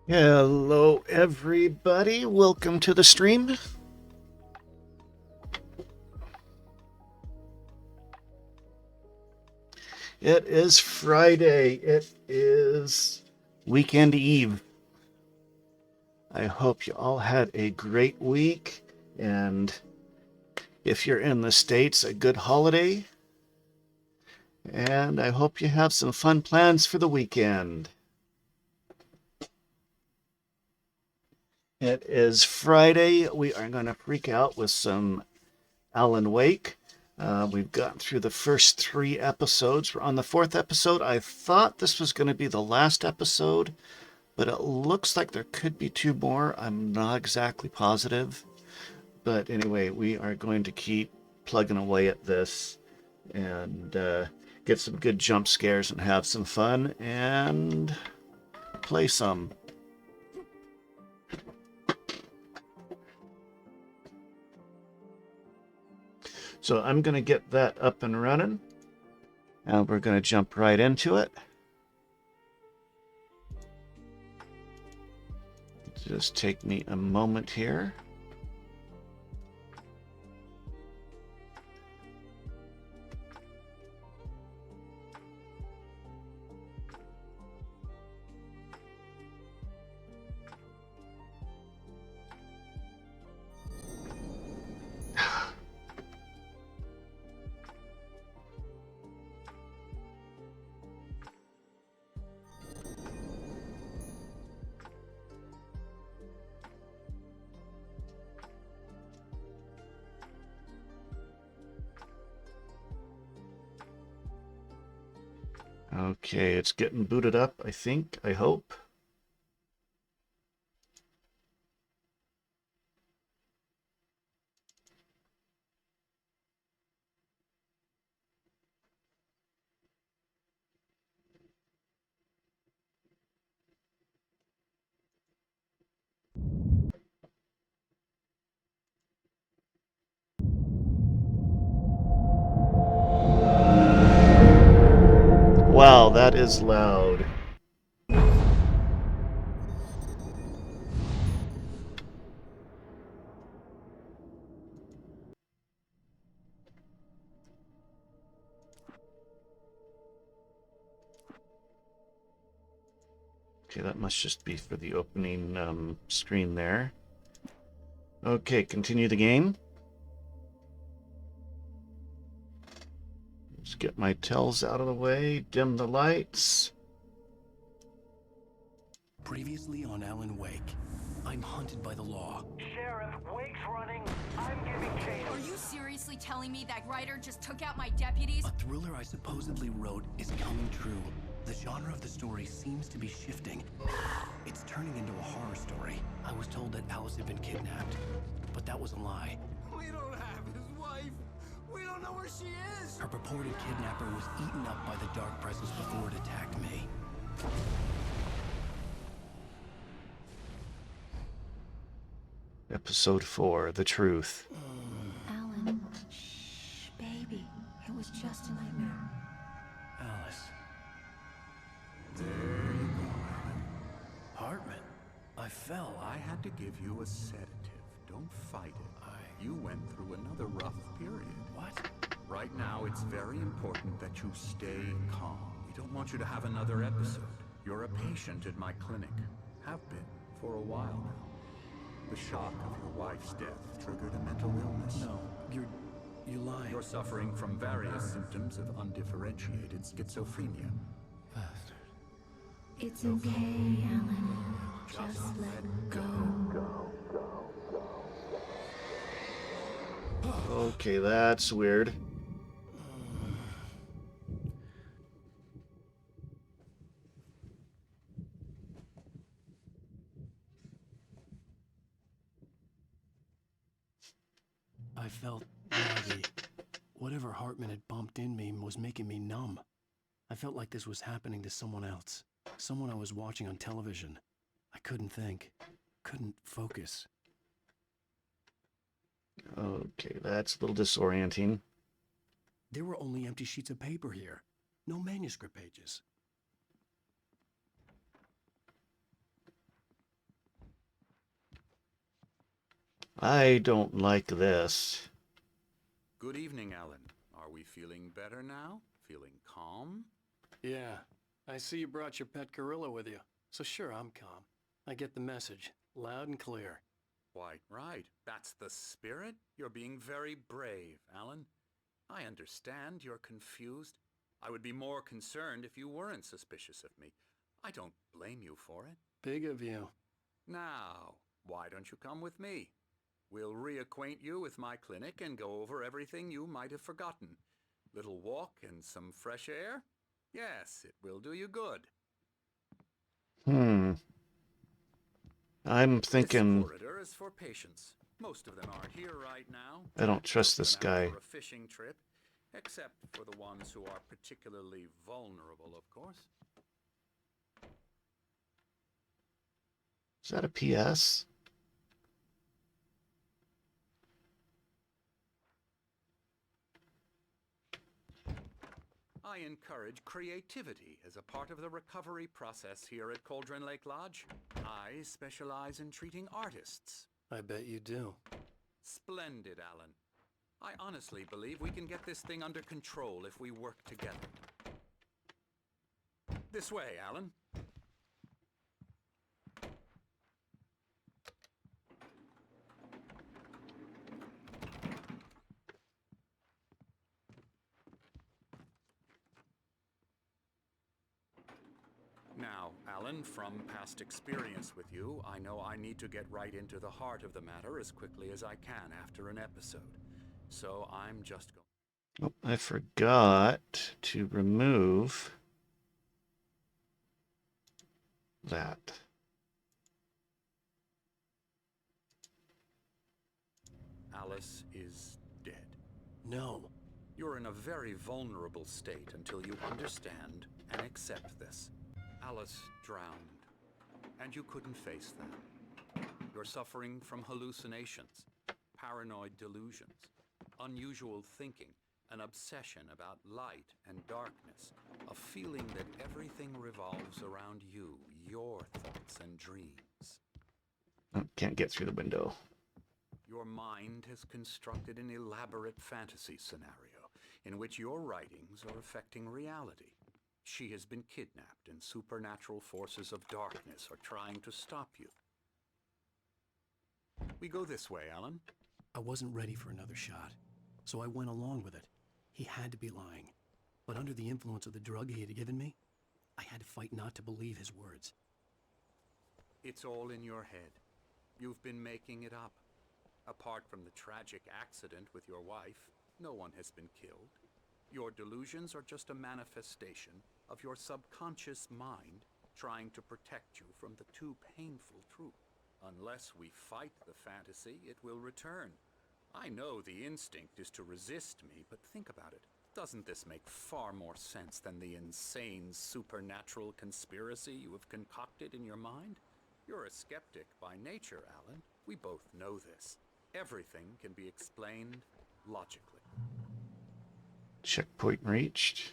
Hello, everybody. Welcome to the stream. It is Friday. It is weekend eve. I hope you all had a great week, and if you're in the States, a good holiday. And I hope you have some fun plans for the weekend. It is Friday. We are going to freak out with some Alan Wake. We've gotten through the first 3 episodes. We're on the 4th episode. I thought this was going to be the last episode, but it looks like there could be 2 more. I'm not exactly positive. But anyway, we are going to keep plugging away at this and get some good jump scares and have some fun and play some. So I'm going to get that up and running, and we're going to jump right into it. Just take me a moment here. Okay, it's getting booted up, I think, I hope. Wow, that is loud. Okay, that must just be for the opening screen there. Okay, continue the game. Just get my tells out of the way, dim the lights. Previously on Alan Wake, I'm hunted by the law. Sheriff, Wake's running. I'm giving chase. Are you seriously telling me that writer just took out my deputies? A thriller I supposedly wrote is coming true. The genre of the story seems to be shifting. It's turning into a horror story. I was told that Alice had been kidnapped, but that was a lie. We don't have his wife. We don't know where she is. Her purported kidnapper was eaten up by the dark presence before it attacked me. Episode 4, The Truth. Alan, shh, baby. It was just a nightmare. Alice. There you go, Alan. Hartman. I fell. I had to give you a sedative. Don't fight it. You went through another rough period. What? Right now, it's very important that you stay calm. We don't want you to have another episode. You're a patient at my clinic. Have been for a while now. The shock of your wife's death triggered a mental illness. No, you're lying. You're suffering from various symptoms of undifferentiated schizophrenia. Bastard. It's okay, Alan. Just let go. Okay, that's weird. I felt heavy. Whatever Hartman had bumped in me was making me numb. I felt like this was happening to someone else. Someone I was watching on television. I couldn't think. Couldn't focus. Okay, that's a little disorienting. There were only empty sheets of paper here. No manuscript pages. I don't like this. Good evening, Alan. Are we feeling better now? Feeling calm? Yeah, I see you brought your pet gorilla with you. So sure, I'm calm. I get the message, loud and clear. Quite right. That's the spirit. You're being very brave, Alan. I understand you're confused. I would be more concerned if you weren't suspicious of me. I don't blame you for it. Big of you. Now, why don't you come with me? We'll reacquaint you with my clinic and go over everything you might have forgotten. Little walk and some fresh air? Yes, it will do you good. I'm This thinking corridor is for patients. Most of them are here right now. I don't trust Most this of them out guy. for a fishing trip, except for the ones who are particularly vulnerable, of course. Is that a PS? I encourage creativity as a part of the recovery process here at Cauldron Lake Lodge. I specialize in treating artists. I bet you do. Splendid, Alan. I honestly believe we can get this thing under control if we work together. This way, Alan. Now, Alan, from past experience with you, I know I need to get right into the heart of the matter as quickly as I can after an episode. So I'm just going... Oh, I forgot to remove that. Alice is dead. No. You're in a very vulnerable state until you understand and accept this. Alice drowned, and you couldn't face that. You're suffering from hallucinations, paranoid delusions, unusual thinking, an obsession about light and darkness, a feeling that everything revolves around you, your thoughts and dreams. Oh, can't get through the window. Your mind has constructed an elaborate fantasy scenario in which your writings are affecting reality. She has been kidnapped and supernatural forces of darkness are trying to stop you. We go this way, Alan. I wasn't ready for another shot, so I went along with it. He had to be lying. But under the influence of the drug he had given me, I had to fight not to believe his words. It's all in your head. You've been making it up. Apart from the tragic accident with your wife, no one has been killed. Your delusions are just a manifestation of your subconscious mind trying to protect you from the too painful truth. Unless we fight the fantasy, it will return. I know the instinct is to resist me, but think about it. Doesn't this make far more sense than the insane supernatural conspiracy you have concocted in your mind? You're a skeptic by nature, Alan. We both know this. Everything can be explained logically. Checkpoint reached.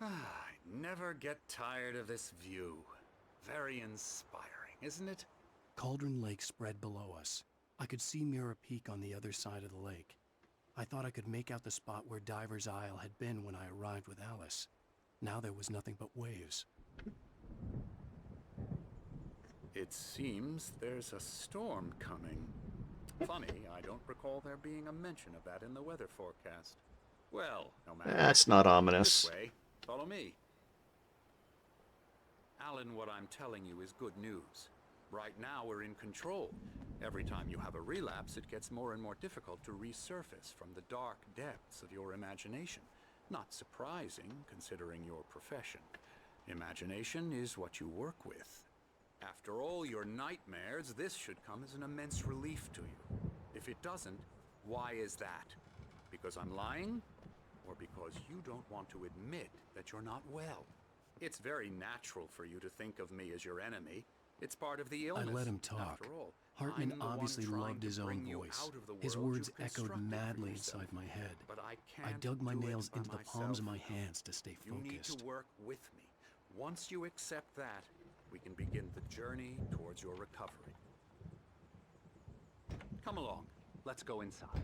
I never get tired of this view. Very inspiring, isn't it? Cauldron Lake spread below us. I could see Mirror Peak on the other side of the lake. I thought I could make out the spot where Diver's Isle had been when I arrived with Alice. Now there was nothing but waves. It seems there's a storm coming. Funny, I don't recall there being a mention of that in the weather forecast. Well, no matter. That's not ominous. This way. Follow me. Alan, what I'm telling you is good news. Right now we're in control. Every time you have a relapse, it gets more and more difficult to resurface from the dark depths of your imagination. Not surprising, considering your profession. Imagination is what you work with. After all your nightmares, this should come as an immense relief to you. If it doesn't, why is that? Because I'm lying? Or because you don't want to admit that you're not well? It's very natural for you to think of me as your enemy. It's part of the illness. I let him talk. After all, Hartman I'm the one obviously trying loved to his own bring you voice. out of the His world words you've echoed constructed for madly yourself. inside my head. But I I can't dug my do it nails by into the palms of my myself. hands to stay You need focused. to work with me. Once you accept that, we can begin the journey towards your recovery. Come along. Let's go inside.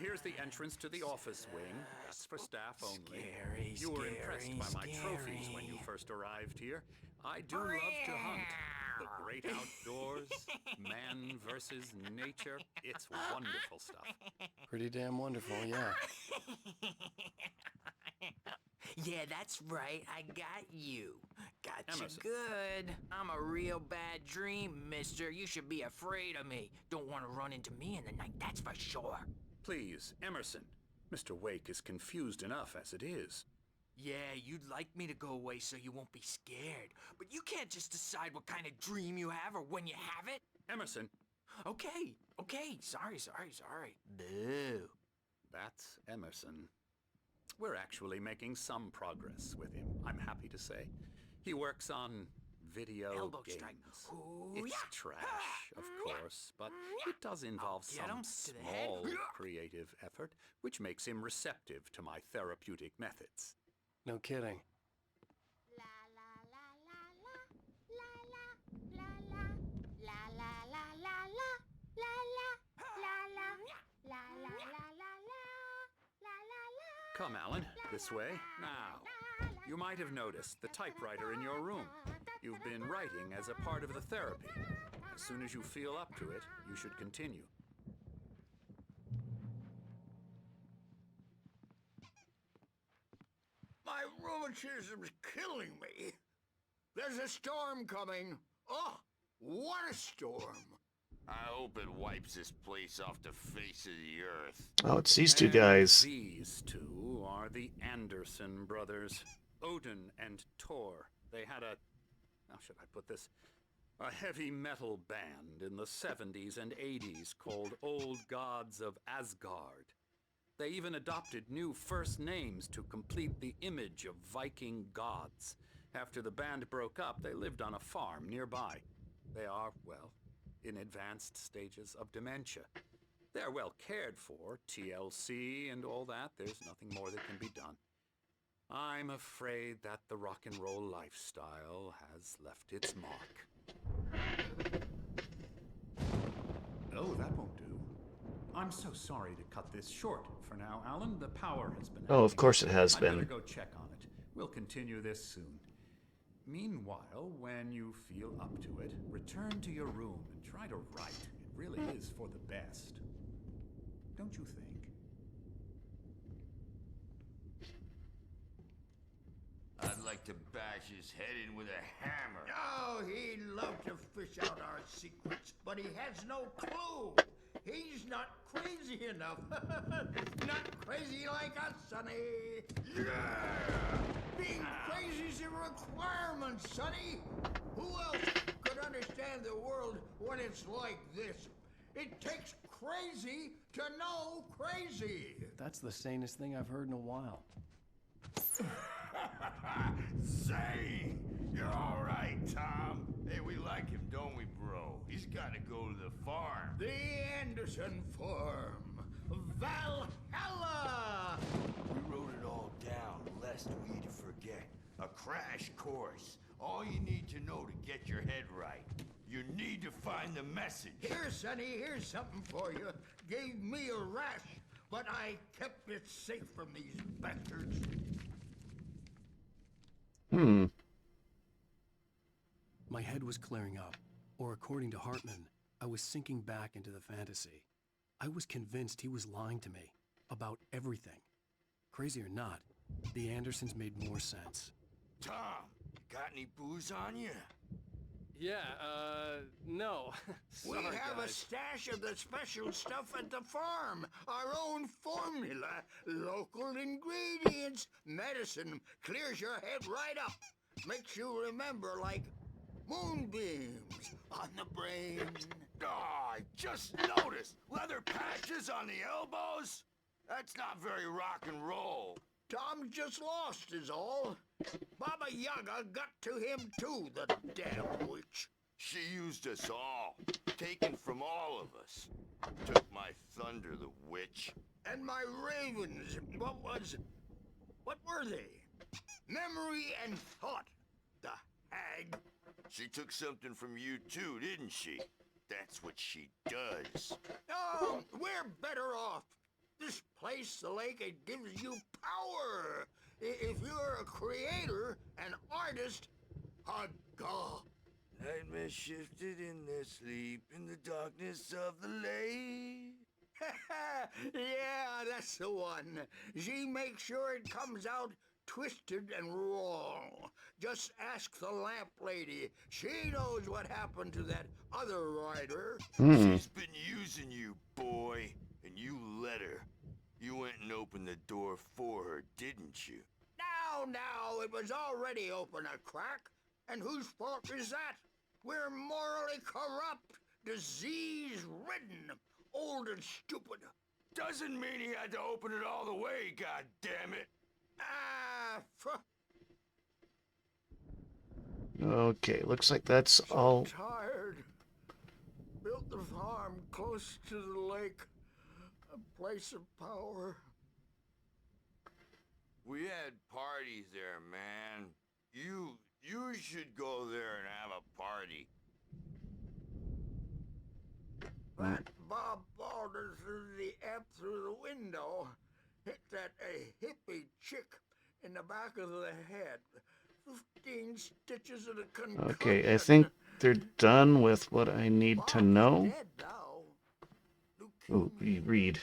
Here's the entrance to the office wing. That's for staff only. You were impressed by my trophies when you first arrived here. I do love to hunt. The great outdoors, man versus nature. It's wonderful stuff. Pretty damn wonderful, yeah. Yeah, that's right. I got you. Got you Emerson. good. I'm a real bad dream, mister. You should be afraid of me. Don't want to run into me in the night, that's for sure. Please, Emerson. Mr. Wake is confused enough as it is. Yeah, you'd like me to go away so you won't be scared. But you can't just decide what kind of dream you have or when you have it. Emerson, Okay. Sorry. Boo. that's Emerson. We're actually making some progress with him, I'm happy to say. He works on video Elbow games. strike. Ooh, It's yeah. trash, of course, but it does involve Get some him to the head. small creative effort, which makes him receptive to my therapeutic methods. No kidding. La la la la la la la la la la la la la la la la. Come, Alan, this way. Now, you might have noticed the typewriter in your room. You've been writing as a part of the therapy. As soon as you feel up to it, you should continue. My rheumatism's killing me. There's a storm coming. Oh, what a storm. I hope it wipes this place off the face of the earth. Oh, it's these two And guys. These two are the Anderson brothers, Odin and Thor. They had how should I put this? A heavy metal band in the 70s and 80s called Old Gods of Asgard. They even adopted new first names to complete the image of Viking gods. After the band broke up, they lived on a farm nearby. They are, well, in advanced stages of dementia. They're well cared for, TLC and all that. There's nothing more that can be done. I'm afraid that the rock and roll lifestyle has left its mark. Oh, that won't do. I'm so sorry to cut this short for now, Alan. The power has been Oh, of acting. course it has I'd been. better go check on it. We'll continue this soon. Meanwhile, when you feel up to it, return to your room and try to write. It really is for the best. Don't you think? I'd like to bash his head in with a hammer. Oh, he'd love to fish out our secrets, but he has no clue. He's not crazy enough. Not crazy like us, Sonny. Yeah! Being crazy's a requirement, Sonny. Who else could understand the world when it's like this? It takes crazy to know crazy. That's the sanest thing I've heard in a while. Say, you're all right, Tom. Hey, we like him, don't we, bro? He's got to go to the farm. The Anderson Farm. Valhalla! We wrote it all down, lest we forget. A crash course. All you need to know to get your head right. You need to find the message. Here, Sonny, here's something for you. Gave me a rash, but I kept it safe from these bastards. My head was clearing up, or according to Hartman, I was sinking back into the fantasy. I was convinced he was lying to me about everything. Crazy or not, the Andersons made more sense. Tom, got any booze on you? No. We Sorry, have a guys. stash of the special stuff at the farm. Our own formula, local ingredients, medicine. Clears your head right up. Makes you remember like moonbeams on the brain. Oh, I just noticed. Leather patches on the elbows? That's not very rock and roll. Tom just lost is all. Baba Yaga got to him too, the damn witch. She used us all. Taken from all of us. Took my thunder, the witch. And my ravens, what were they? Memory and thought, the hag. She took something from you too, didn't she? That's what she does. Oh, we're better off. This place, the lake, it gives you power. If you're a creator, an artist, a god. Nightmare shifted in their sleep in the darkness of the lake. Yeah, that's the one. She makes sure it comes out twisted and wrong. Just ask the lamp lady. She knows what happened to that other rider. She's been using you, boy, and you let her. You went and opened the door for her, didn't you? Now, it was already open a crack. And whose fault is that? We're morally corrupt, disease-ridden, old and stupid. Doesn't mean he had to open it all the way, goddammit. Okay, looks like that's all. Tired. Built the farm close to the lake. A place of power. We had parties there, man. You should go there and have a party. That Bob Balder threw the ep through the window. Hit that hippie chick in the back of the head. 15 stitches of a concussion. Okay, I think they're done with what I need to Bob's know. dead now. Oh, Leukemia. read.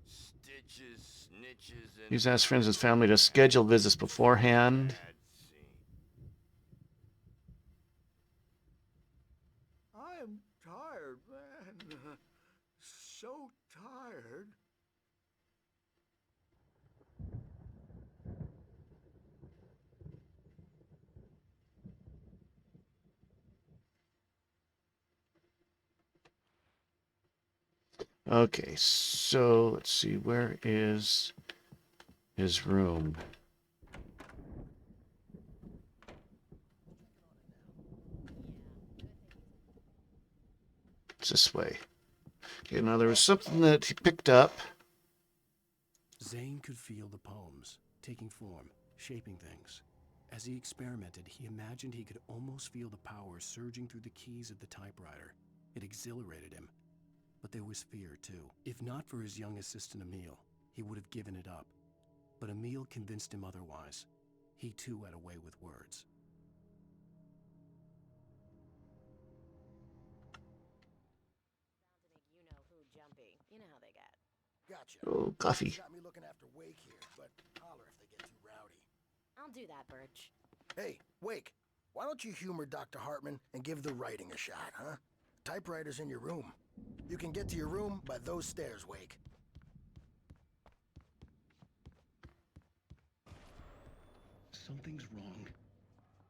Stitches, snitches, and... He's asked friends and family to schedule visits beforehand. Bad scene. I'm tired, man. So tired. Okay, so let's see, where is his room? It's this way. Okay, now there was something that he picked up. Zane could feel the poems, taking form, shaping things. As he experimented, he imagined he could almost feel the power surging through the keys of the typewriter. It exhilarated him. But there was fear, too. If not for his young assistant Emil, he would have given it up. But Emil convinced him otherwise. He, too, had a way with words. To make you-know-who jumpy. You know how they get. Gotcha. Oh, coffee. Got me looking after Wake here, but holler if they get too rowdy. I'll do that, Birch. Hey, Wake, why don't you humor Dr. Hartman and give the writing a shot, huh? Typewriter's in your room. You can get to your room by those stairs, Wake. Something's wrong.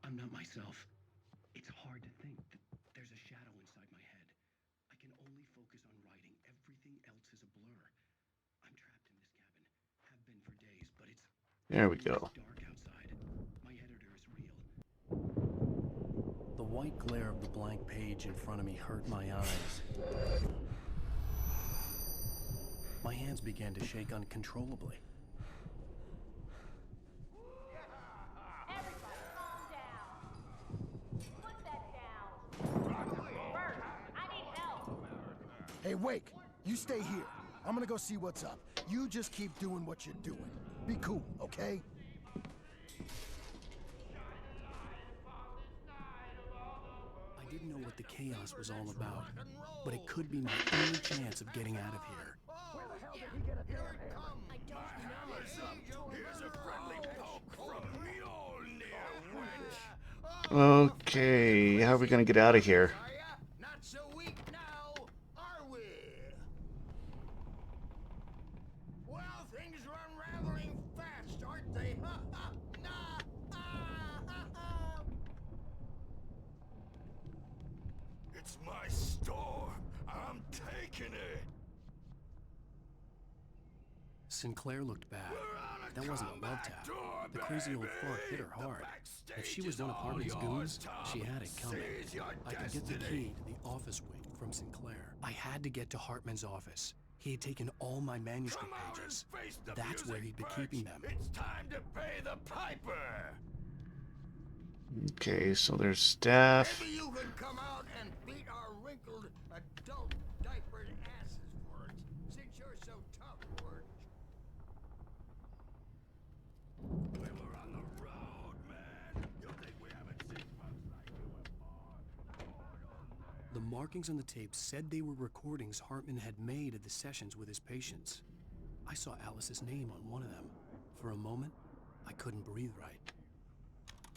I'm not myself. It's hard to think that there's a shadow inside my head. I can only focus on writing. Everything else is a blur. I'm trapped in this cabin. Have been for days, but it's There we go. dark outside. My editor is real. The white glare of the blank page in front of me hurt my eyes. My hands began to shake uncontrollably. Everybody, calm down. Put that down. Birch, I need help. Hey, Wake, you stay here. I'm gonna go see what's up. You just keep doing what you're doing. Be cool, okay? I didn't know what the chaos was all about, but it could be my only chance of getting out of here. Where the hell did he get it? Here it comes. I don't know. Here's a friendly poke from Mjolnir, witch. Okay, how are we gonna get out of here? Are ya? Not so weak now, are we? Well, things are unraveling fast, aren't they? Ha ha! Nah! Ah! Ha ha! It's my storm. I'm taking it. Sinclair looked bad. That wasn't a love tap. The crazy old fart hit her hard. If she was one of Hartman's goons, she had it coming. I could get the key to the office wing from Sinclair. I had to get to Hartman's office. He had taken all my manuscript pages. That's where he'd be keeping them. It's time to pay the piper. Okay, so there's staff. Maybe you can come out and beat our wrinkled adult diapered asses for us, since you're so tough, George. We were on the road, man. You think we haven't seen folks like you before? The markings on the tape said they were recordings Hartman had made of the sessions with his patients. I saw Alice's name on one of them. For a moment, I couldn't breathe right.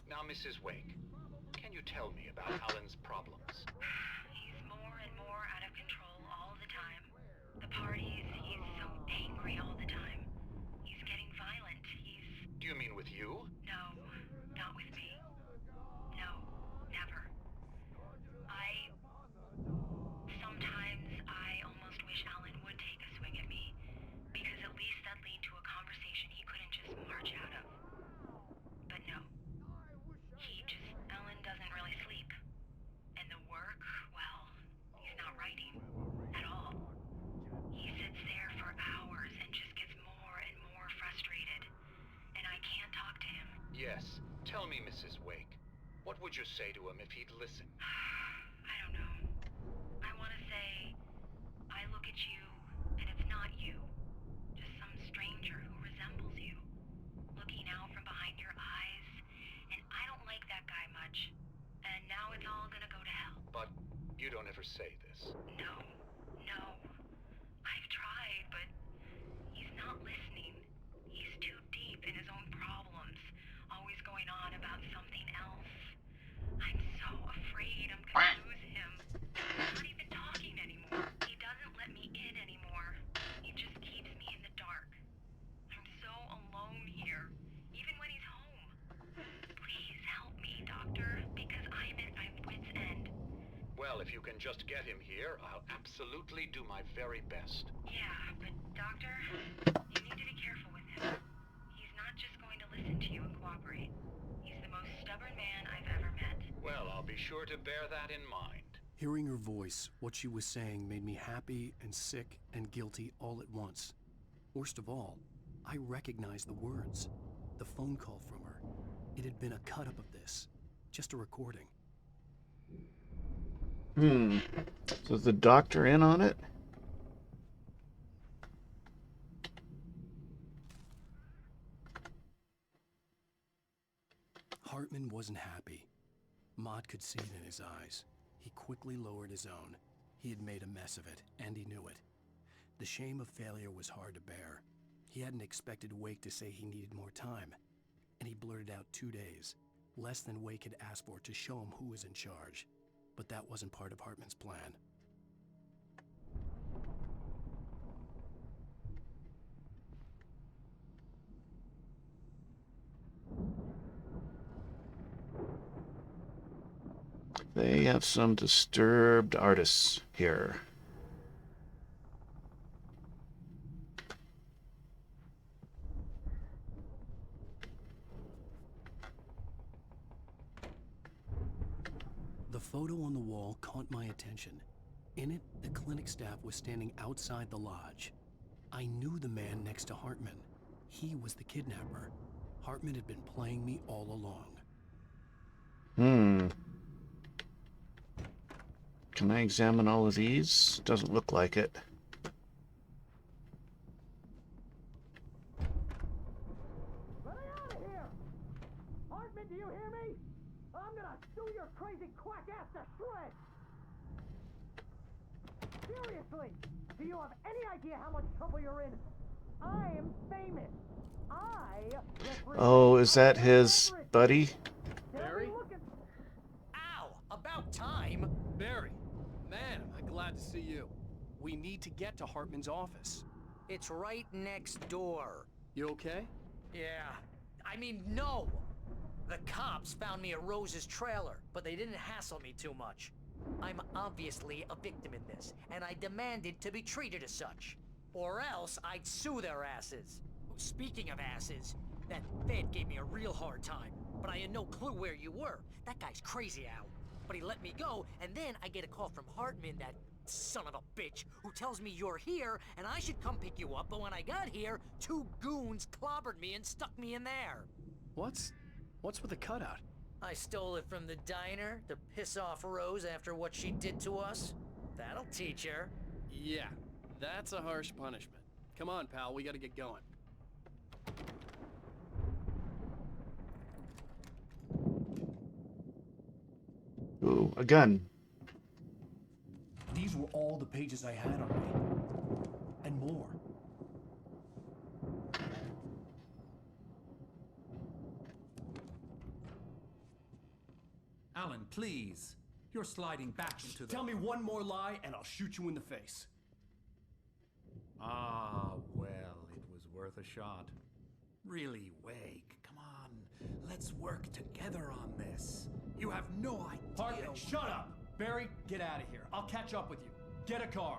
Now, Mrs. Wake, can you tell me about Alan's problems? He's more and more out of control all the time. The parties, he's so angry all the time. He's getting violent. Do you mean with you? No, not with me. No, never. Sometimes I almost wish Alan would take a swing at me, because at least that'd lead to a conversation he couldn't just march out of. But no. Alan doesn't really sleep. And the work, well, he's not writing at all. He sits there for hours and just gets more and more frustrated. And I can't talk to him. Yes. Tell me, Mrs. Wake. What would you say to him if he'd listen? I don't know. I want to say, I look at you, and it's not you. Just some stranger who resembles you. Looking out from behind your eyes. And I don't like that guy much. And now it's all gonna go to hell. But you don't ever say this. No. I've tried, but he's not listening. He's too deep in his own problems. Always going on about something else. I'm so afraid I'm gonna lose him. He's not even talking anymore. He doesn't let me in anymore. He just keeps me in the dark. I'm so alone here, even when he's home. Please help me, Doctor, because I'm at my wit's end. Well, if you can just get him here, I'll absolutely do my very best. Yeah, but Doctor, you need to be careful with him. He's not just going to listen to you and cooperate. He's the most stubborn man I've ever met. Well, I'll be sure to bear that in mind. Hearing her voice, what she was saying made me happy and sick and guilty all at once. Worst of all, I recognized the words. The phone call from her. It had been a cut-up of this. Just a recording. So is the doctor in on it? Hartman wasn't happy. Maude could see it in his eyes. He quickly lowered his own. He had made a mess of it, and he knew it. The shame of failure was hard to bear. He hadn't expected Wake to say he needed more time, and he blurted out 2 days, less than Wake had asked for to show him who was in charge. But that wasn't part of Hartman's plan. They have some disturbed artists here. The photo on the wall caught my attention. In it, the clinic staff was standing outside the lodge. I knew the man next to Hartman. He was the kidnapper. Hartman had been playing me all along. Can I examine all of these? Doesn't look like it. Let me out of here! Hartman, do you hear me? I'm gonna sew your crazy quack ass to shreds! Seriously, do you have any idea how much trouble you're in? I am famous. Oh, is that his buddy? Barry? About time. Barry, man, am I glad to see you. We need to get to Hartman's office. It's right next door. You okay? Yeah. I mean, no! The cops found me at Rose's trailer, but they didn't hassle me too much. I'm obviously a victim in this, and I demanded to be treated as such. Or else I'd sue their asses. Speaking of asses, that Fed gave me a real hard time, but I had no clue where you were. That guy's crazy, Al. But he let me go, and then I get a call from Hartman, that son of a bitch, who tells me you're here, and I should come pick you up, but when I got here, 2 goons clobbered me and stuck me in there. What's with the cutout? I stole it from the diner to piss off Rose after what she did to us. That'll teach her. Yeah, that's a harsh punishment. Come on, pal, we gotta get going. Ooh, a gun. These were all the pages I had on me. And more. Alan, please. You're sliding back into the... Tell me one more lie and I'll shoot you in the face. Ah, well, it was worth a shot. Really, Wake, come on. Let's work together on this. You have no idea... Hartman, shut up! Barry, get out of here. I'll catch up with you. Get a car.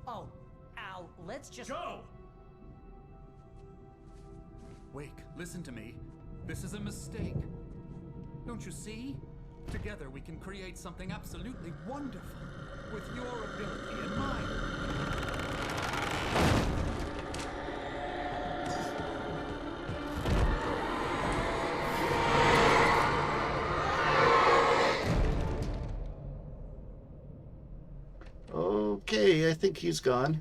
Oh, Al, let's just... Go! Wake, listen to me. This is a mistake. Don't you see? Together we can create something absolutely wonderful. With your ability and mine. Okay, I think he's gone.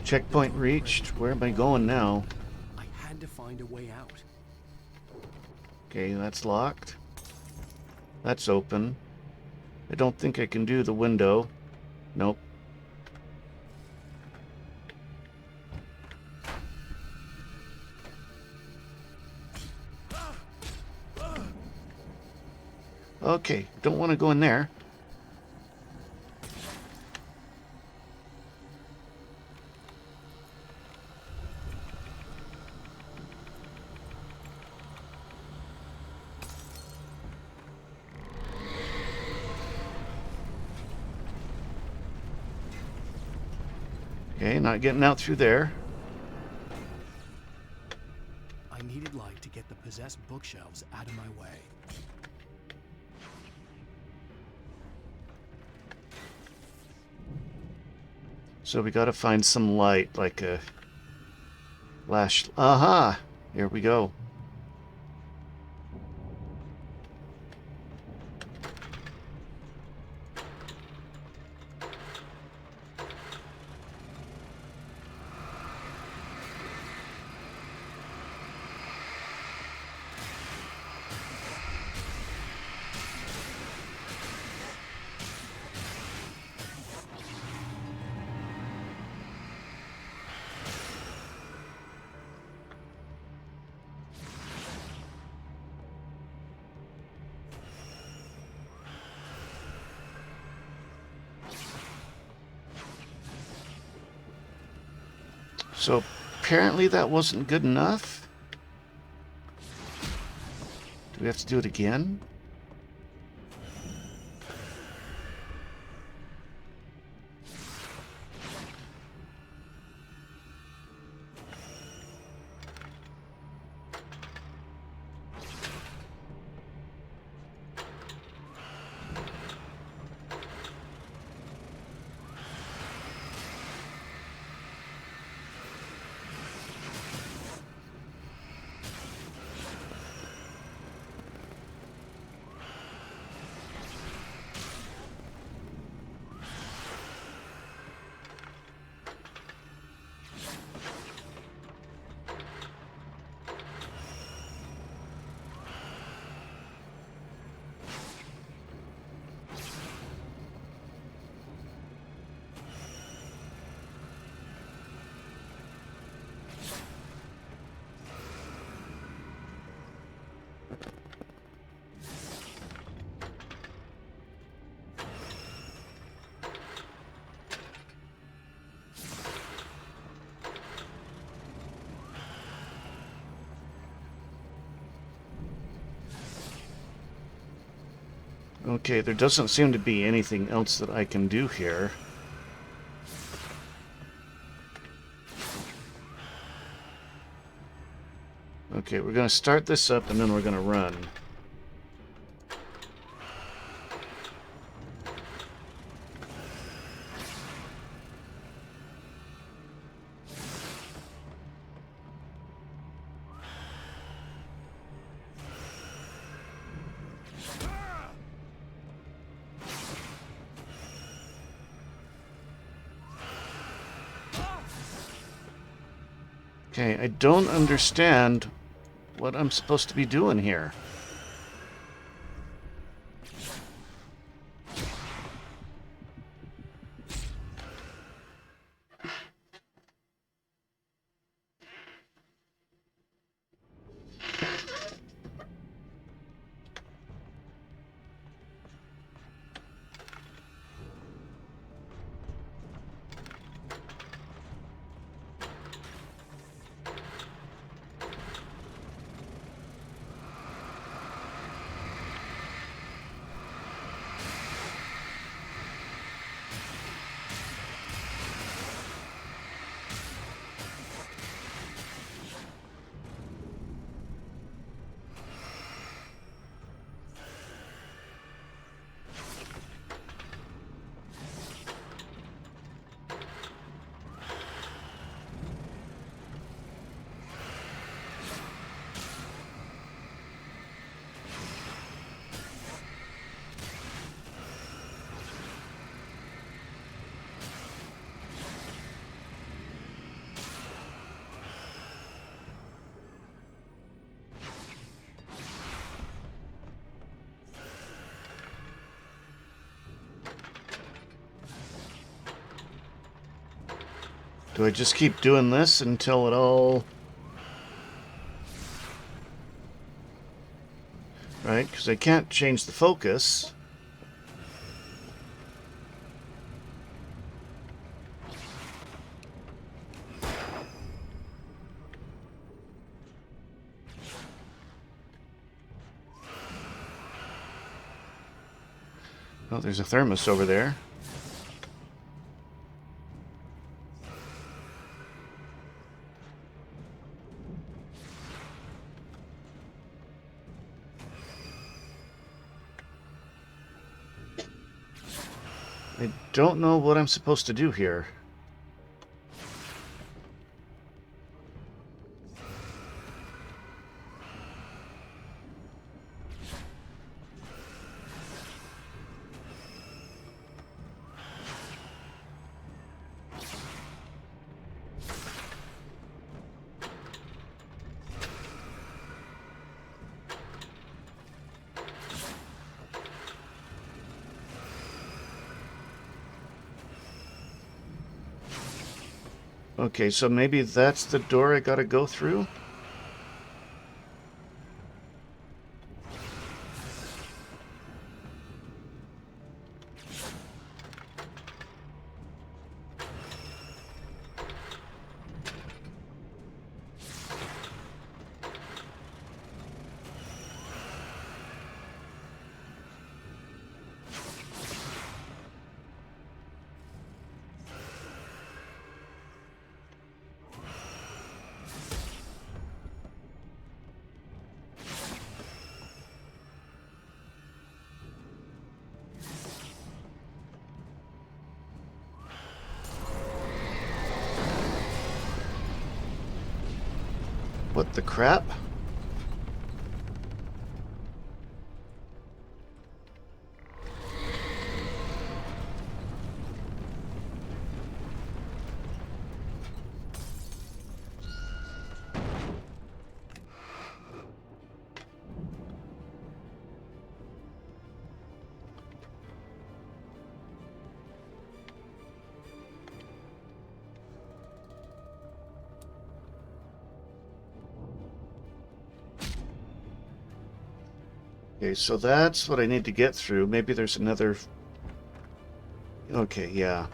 Checkpoint reached. Where am I going now? I had to find a way out. Okay, that's locked. That's open. I don't think I can do the window. Nope. Okay, don't want to go in there. Okay, not getting out through there. I needed light to get the possessed bookshelves out of my way. So we gotta find some light, like a flash. Aha! Here we go. So apparently that wasn't good enough. Do we have to do it again? Okay, there doesn't seem to be anything else that I can do here. Okay, we're going to start this up and then we're going to run. Okay, I don't understand what I'm supposed to be doing here. Do I just keep doing this until it all... Right, because I can't change the focus. Oh, there's a thermos over there. I don't know what I'm supposed to do here. Okay, so maybe that's the door I gotta go through? What the crap? Okay, so that's what I need to get through. Maybe there's another... Okay, yeah.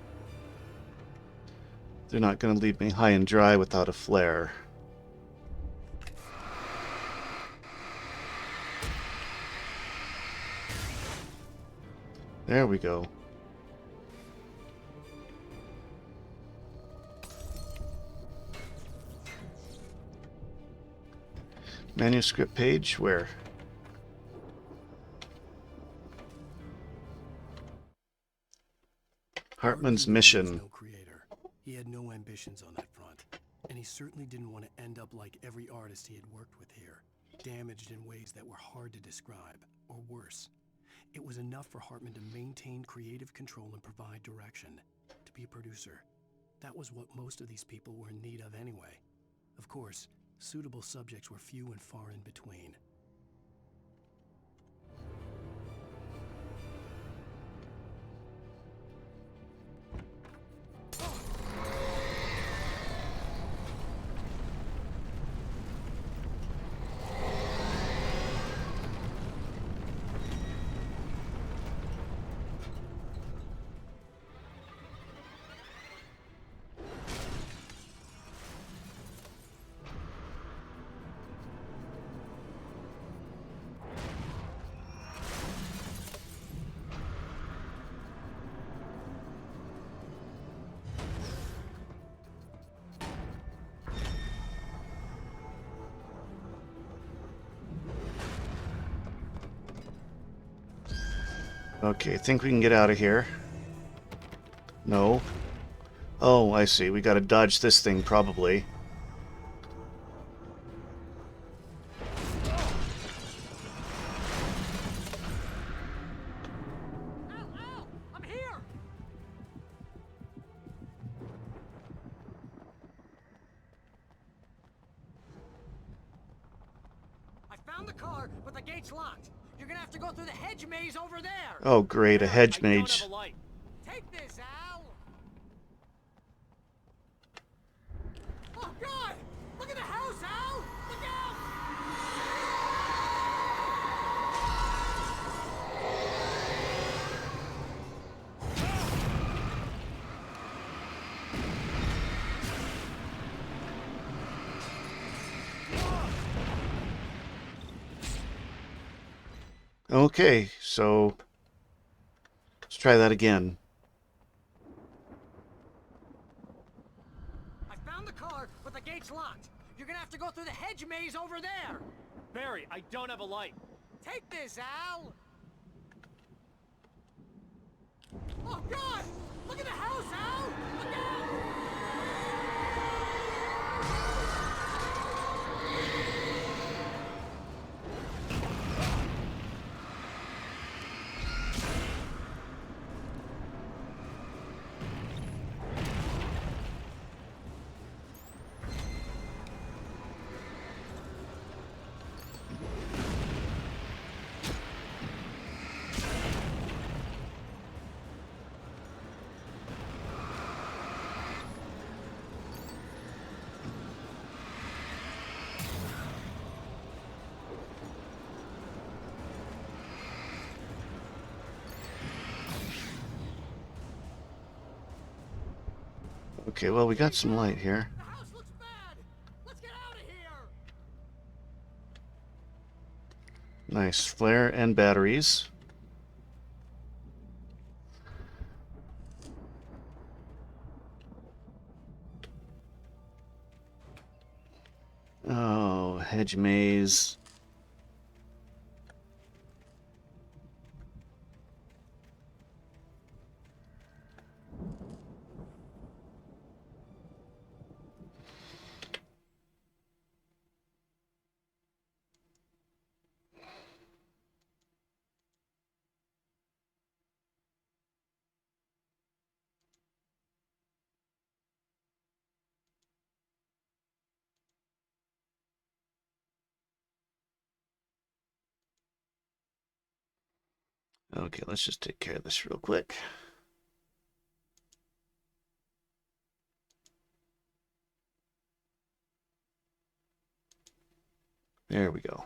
They're not going to leave me high and dry without a flare. There we go. Manuscript page, where? Hartman's Hartman knew he was mission. no creator. He had no ambitions on that front. And he certainly didn't want to end up like every artist he had worked with here, damaged in ways that were hard to describe, or worse. It was enough for Hartman to maintain creative control and provide direction, to be a producer. That was what most of these people were in need of anyway. Of course, suitable subjects were few and far in between. Okay, think we can get out of here. No. Oh, I see. We gotta dodge this thing, probably. Al! I'm here! I found the car, but the gate's locked. You're gonna have to go through the hedge maze over there. Oh, great, a hedge I don't mage. have a light. Take this, Al! Oh, God! Look at the house, Al! Look out! Okay, so let's try that again. I found the car, but the gate's locked. You're gonna have to go through the hedge maze over there. Barry, I don't have a light. Take this, Al! Oh, God! Look at the house, Al! Look out! Okay, well, we got some light here. The house looks bad! Let's get out of here! Nice. Flare and batteries. Oh, hedge maze. Okay, let's just take care of this real quick. There we go.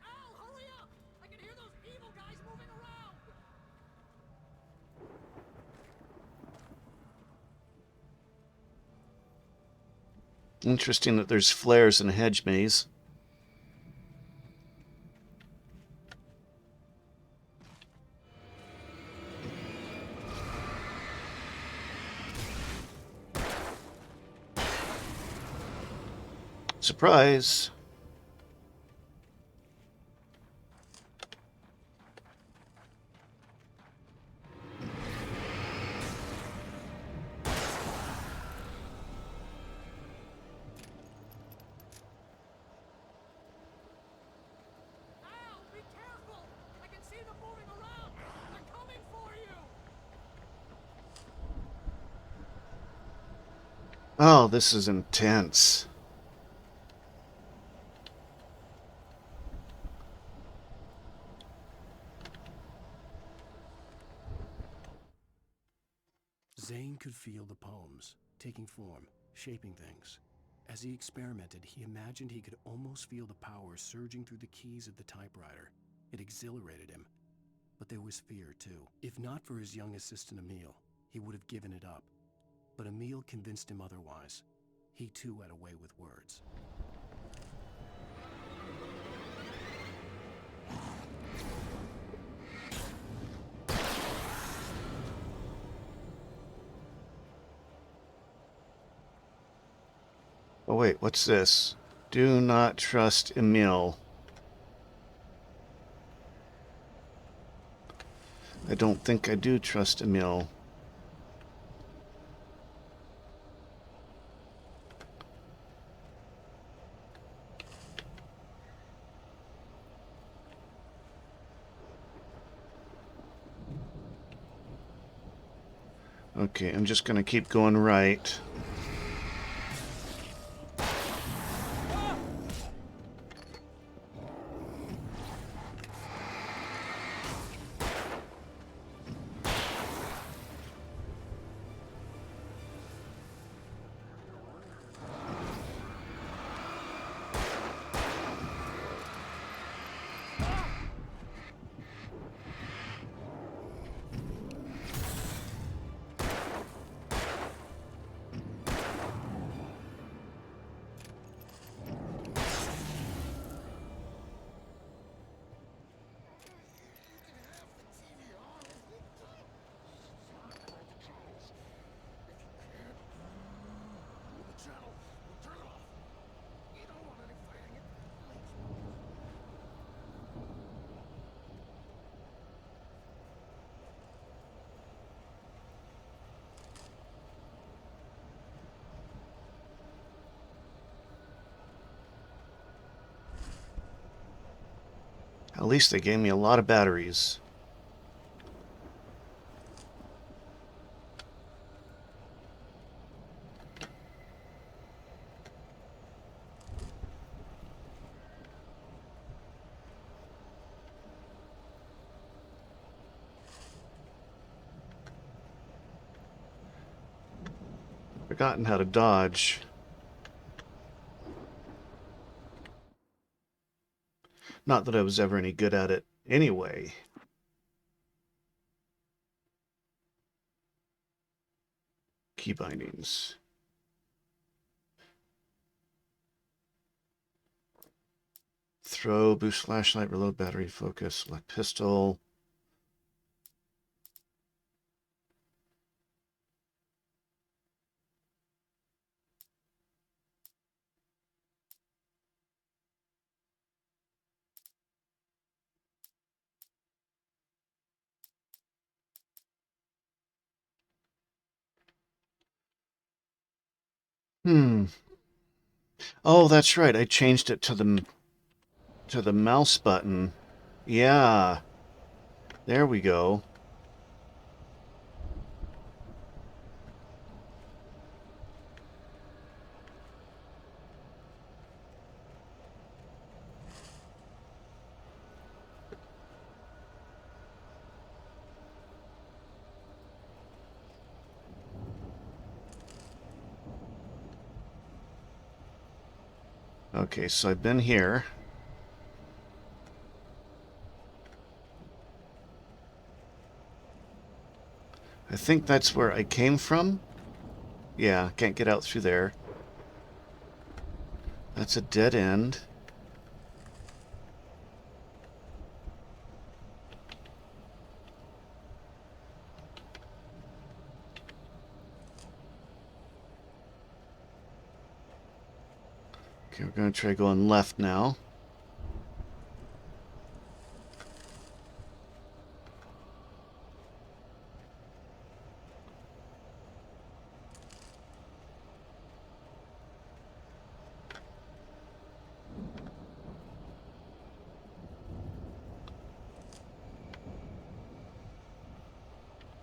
Al, hurry up! I can hear those evil guys moving around! Interesting that there's flares in a hedge maze. Surprise! Al, be careful! I can see them moving around! They're coming for you! Oh, this is intense. Zane could feel the poems, taking form, shaping things. As he experimented, he imagined he could almost feel the power surging through the keys of the typewriter. It exhilarated him. But there was fear, too. If not for his young assistant Emil, he would have given it up. But Emil convinced him otherwise. He too had a way with words. Oh wait, what's this? Do not trust Emil. I don't think I do trust Emil. Okay, I'm just gonna keep going right. At least they gave me a lot of batteries. Forgotten how to dodge. Not that I was ever any good at it anyway. Key bindings. Throw, boost flashlight, reload battery, focus, select pistol. Oh, that's right. I changed it to the mouse button. Yeah. There we go. Okay, so I've been here. I think that's where I came from. Yeah, can't get out through there. That's a dead end. Okay, we're going to try going left now.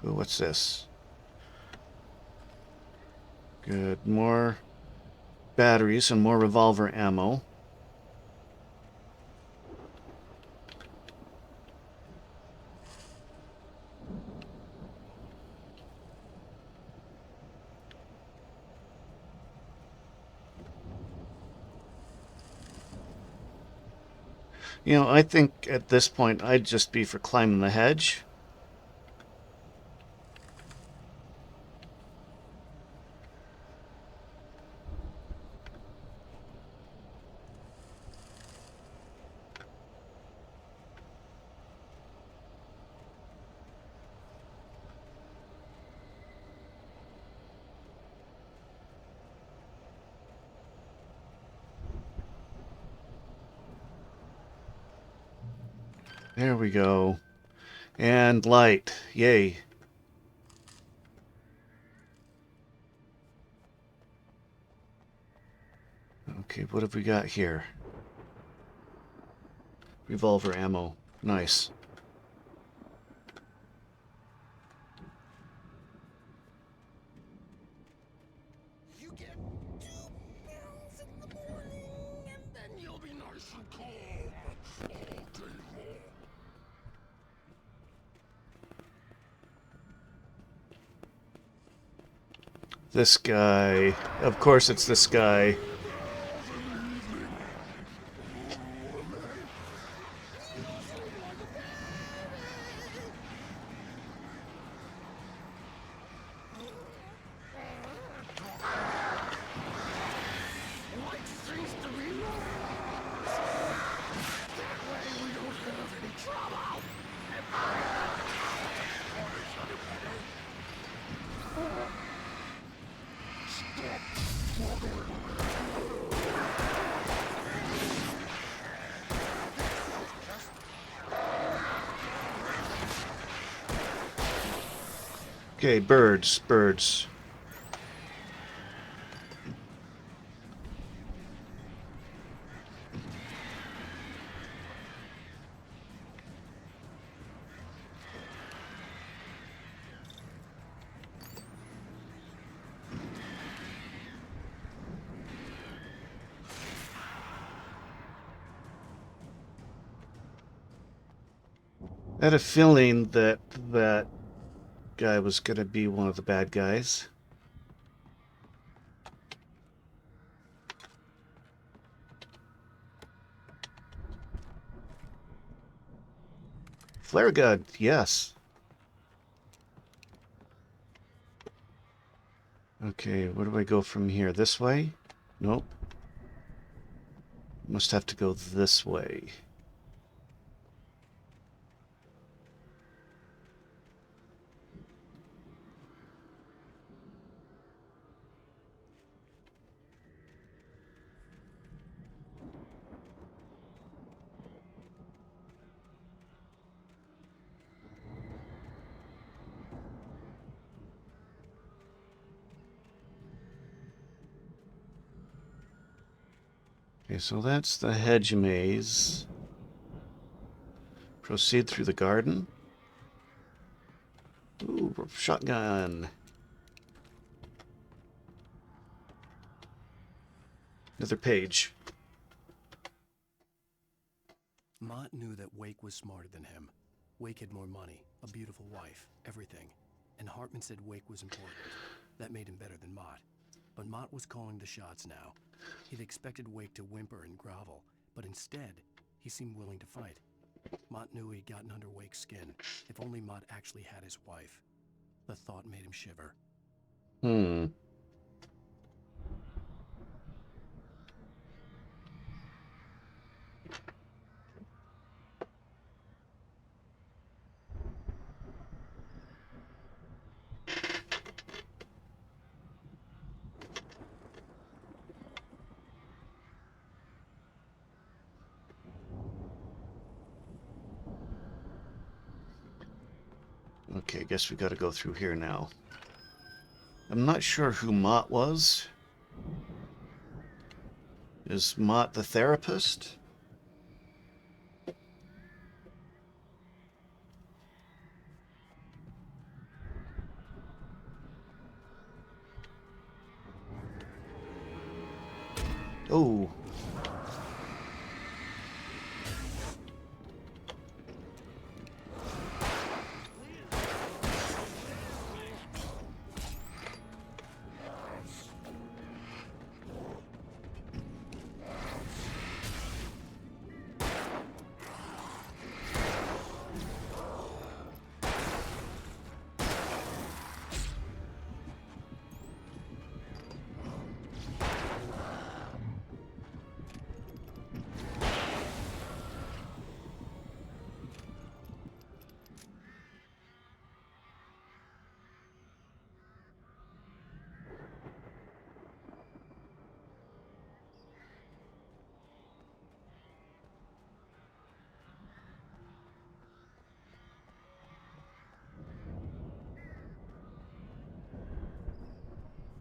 Ooh, what's this? Good. More batteries and more revolver ammo. You know, I think at this point I'd just be for climbing the hedge. There we go. And light. Yay. Okay, what have we got here? Revolver ammo. Nice. You get 2 pills in the morning, and then you'll be nice and calm all day long. This guy. Of course it's this guy. Okay, birds, birds. I had a feeling that that guy was going to be one of the bad guys. Flare gun, yes. Okay, where do I go from here? This way? Nope. Must have to go this way. Okay, so that's the hedge maze. Proceed through the garden. Ooh, shotgun. Another page. Mott knew that Wake was smarter than him. Wake had more money, a beautiful wife, everything. And Hartman said Wake was important. That made him better than Mott. But Mott was calling the shots now. He'd expected Wake to whimper and grovel, but instead, he seemed willing to fight. Mott knew he'd gotten under Wake's skin. If only Mott actually had his wife. The thought made him shiver. Okay, I guess we got to go through here now. I'm not sure who Mott was. Is Mott the therapist? Oh.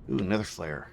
Ooh, another flare.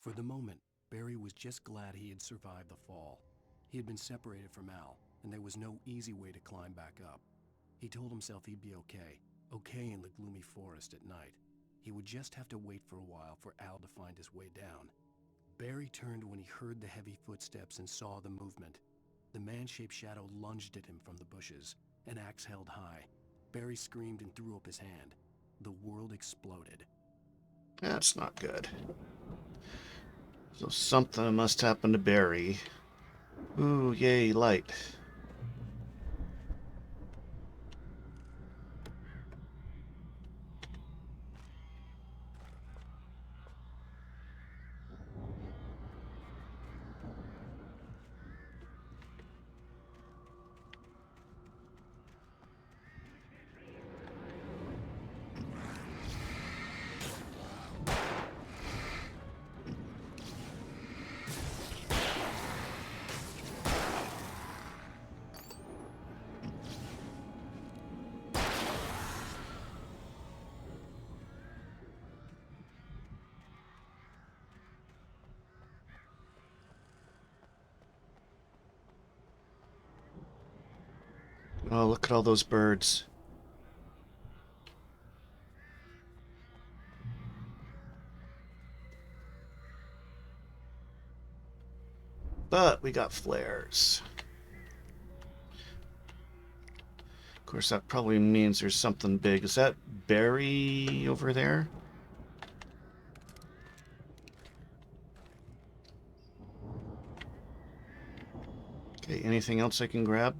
For the moment, Barry was just glad he had survived the fall. He had been separated from Al, and there was no easy way to climb back up. He told himself he'd be okay in the gloomy forest at night. He would just have to wait for a while for Al to find his way down. Barry turned when he heard the heavy footsteps and saw the movement. The man-shaped shadow lunged at him from the bushes, an axe held high. Barry screamed and threw up his hand. The world exploded. That's not good. So something must happen to Barry. Ooh, yay, light. Oh, look at all those birds. But we got flares. Of course, that probably means there's something big. Is that Barry over there? Okay, anything else I can grab?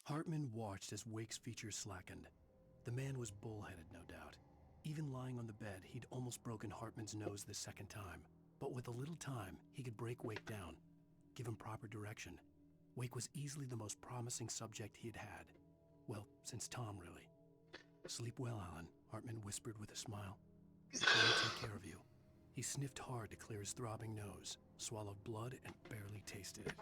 Hartman watched as Wake's features slackened. The man was bullheaded, no doubt. Even lying on the bed, he'd almost broken Hartman's nose the second time. But with a little time, he could break Wake down, give him proper direction. Wake was easily the most promising subject he'd had. Well, since Tom, really. Sleep well, Alan, Hartman whispered with a smile. Let me take care of you. He sniffed hard to clear his throbbing nose, swallowed blood, and barely tasted it.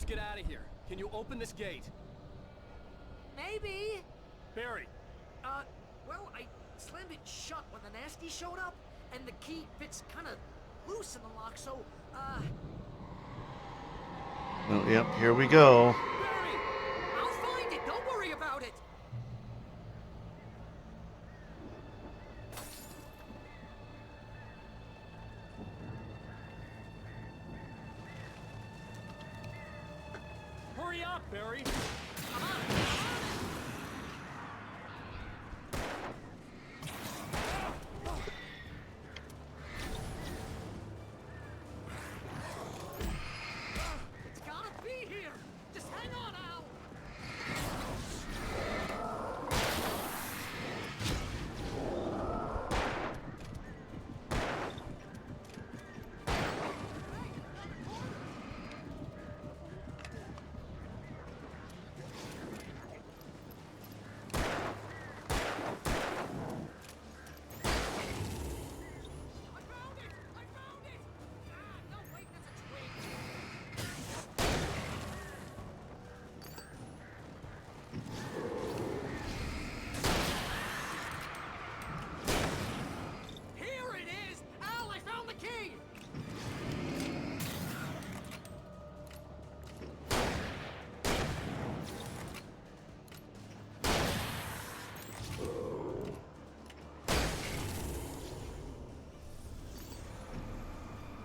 Let's get out of here. Can you open this gate? Maybe. Barry! Well, I slammed it shut when the nasty showed up, and the key fits kind of loose in the lock, so, Well, yep, here we go. Barry! I'll find it, don't worry about it! Hurry up, Barry! It's gotta be here! Just hang on, Al! I found it! Ah, no, wait, that's a twig. Here it is! Al, I found the key!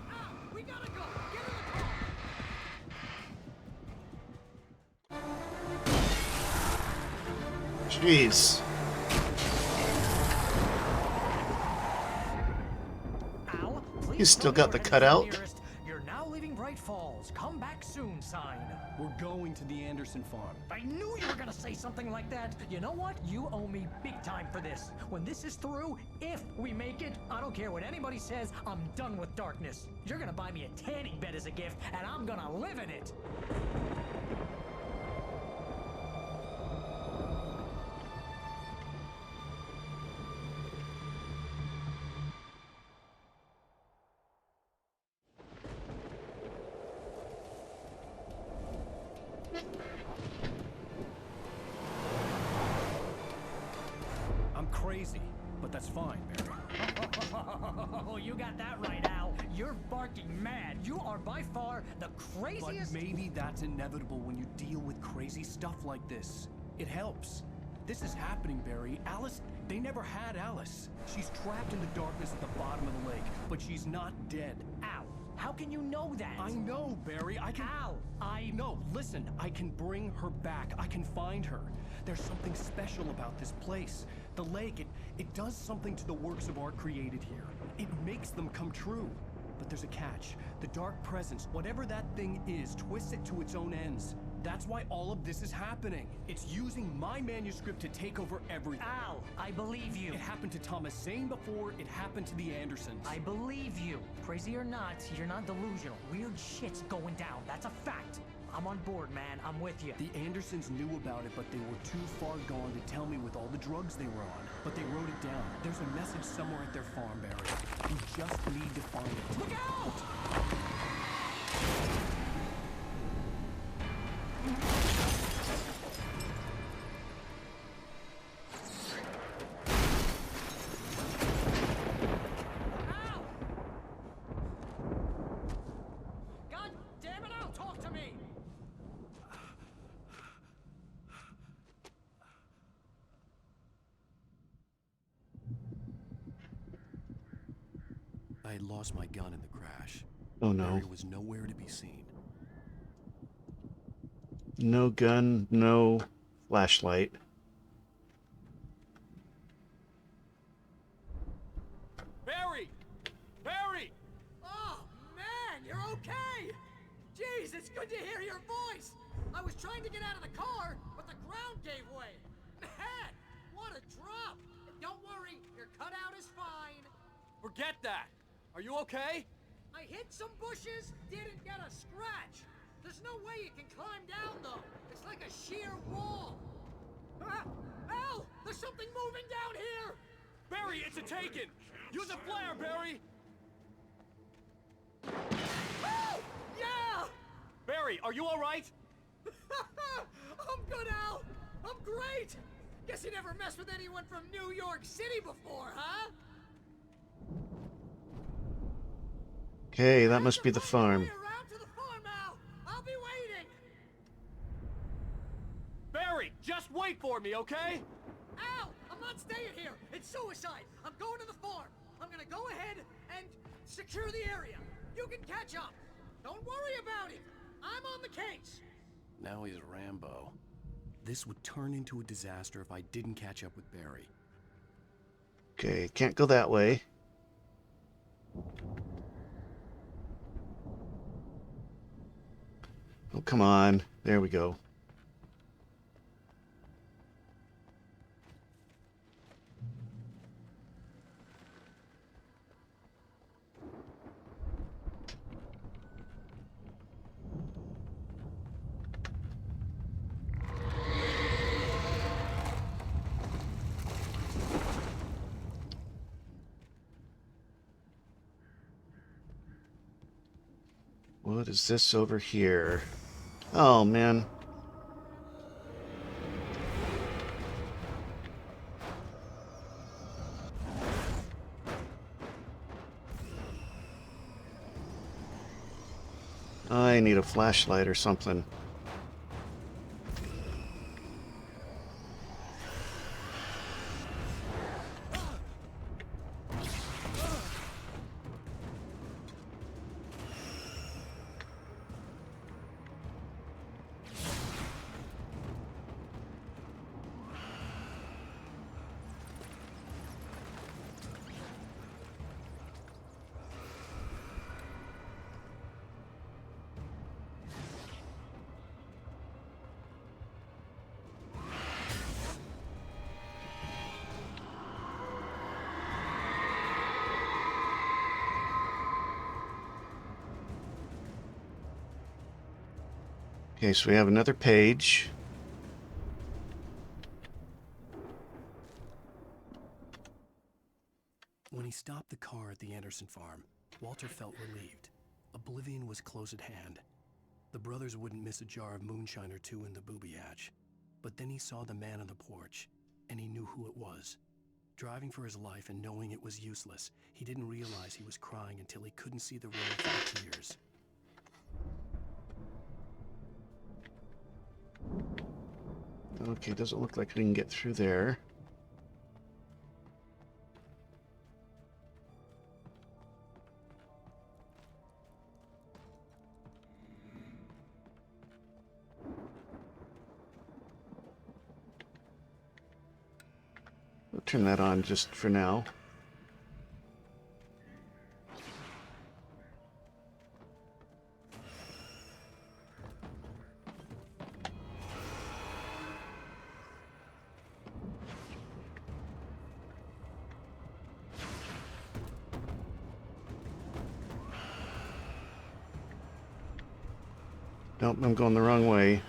Al, we gotta go! Get in the car! Jeez. Al, please He's still tell got me the where cutout. heading to the nearest "You're now leaving Bright Falls. Come back soon" sign. We're going to the Anderson farm. I knew you were gonna say something like that. You know what? You owe me big time for this. When this is through, if we make it, I don't care what anybody says, I'm done with darkness. You're gonna buy me a tanning bed as a gift, and I'm gonna live in it. I'm crazy, but that's fine, Barry. Oh, you got that right, Al. You're barking mad. You are by far the But craziest. maybe that's inevitable when you deal with crazy stuff like this. It helps. This is happening, Barry. Alice, they never had Alice. She's trapped in the darkness at the bottom of the lake, but she's not dead. Al, how can you know that? I know, Barry. I can... Al, No, listen. I can bring her back. I can find her. There's something special about this place. The lake, it does something to the works of art created here. It makes them come true. But there's a catch. The dark presence, whatever that thing is, twists it to its own ends. That's why all of this is happening. It's using my manuscript to take over everything. Al, I believe you. It happened to Thomas Zane before, it happened to the Andersons. I believe you. Crazy or not, you're not delusional. Weird shit's going down. That's a fact. I'm on board, man. I'm with you. The Andersons knew about it, but they were too far gone to tell me with all the drugs they were on. But they wrote it down. There's a message somewhere at their farm, Barry. You just need to find it. Look out! Al! God damn it, Al, talk to me! I had lost my gun in the crash. Oh no. Barry was nowhere to be seen. No gun, no flashlight. Barry! Barry! Oh, man, you're okay! Jeez, it's good to hear your voice! I was trying to get out of the car, but the ground gave way. Man, what a drop! Don't worry, your cutout is fine. Forget that! Are you okay? I hit some bushes, didn't get a scratch. There's no way you can climb down, though. It's like a sheer wall. Ah, Al, there's something moving down here! Barry, it's a taken! Use a flare, Barry! Oh, yeah! Barry, Barry, are you alright? I'm good, Al. I'm great. Guess you never messed with anyone from New York City before, huh? Okay, that must be the farm. Around to the farm, Al. I'll be waiting. Barry, just wait for me, okay? Al, I'm not staying here. It's suicide. I'm going to the farm. I'm gonna go ahead and secure the area. You can catch up. Don't worry about it. I'm on the case. Now he's Rambo. This would turn into a disaster if I didn't catch up with Barry. Okay, can't go that way. Oh, come on. There we go. What is this over here? Oh, man. I need a flashlight or something. Okay, so we have another page. When he stopped the car at the Anderson farm, Walter felt relieved. Oblivion was close at hand. The brothers wouldn't miss a jar of moonshine or two in the booby hatch. But then he saw the man on the porch, and he knew who it was. Driving for his life and knowing it was useless, he didn't realize he was crying until he couldn't see the road for the tears. Okay, doesn't look like we can get through there. We'll turn that on just for now. Nope, I'm going the wrong way.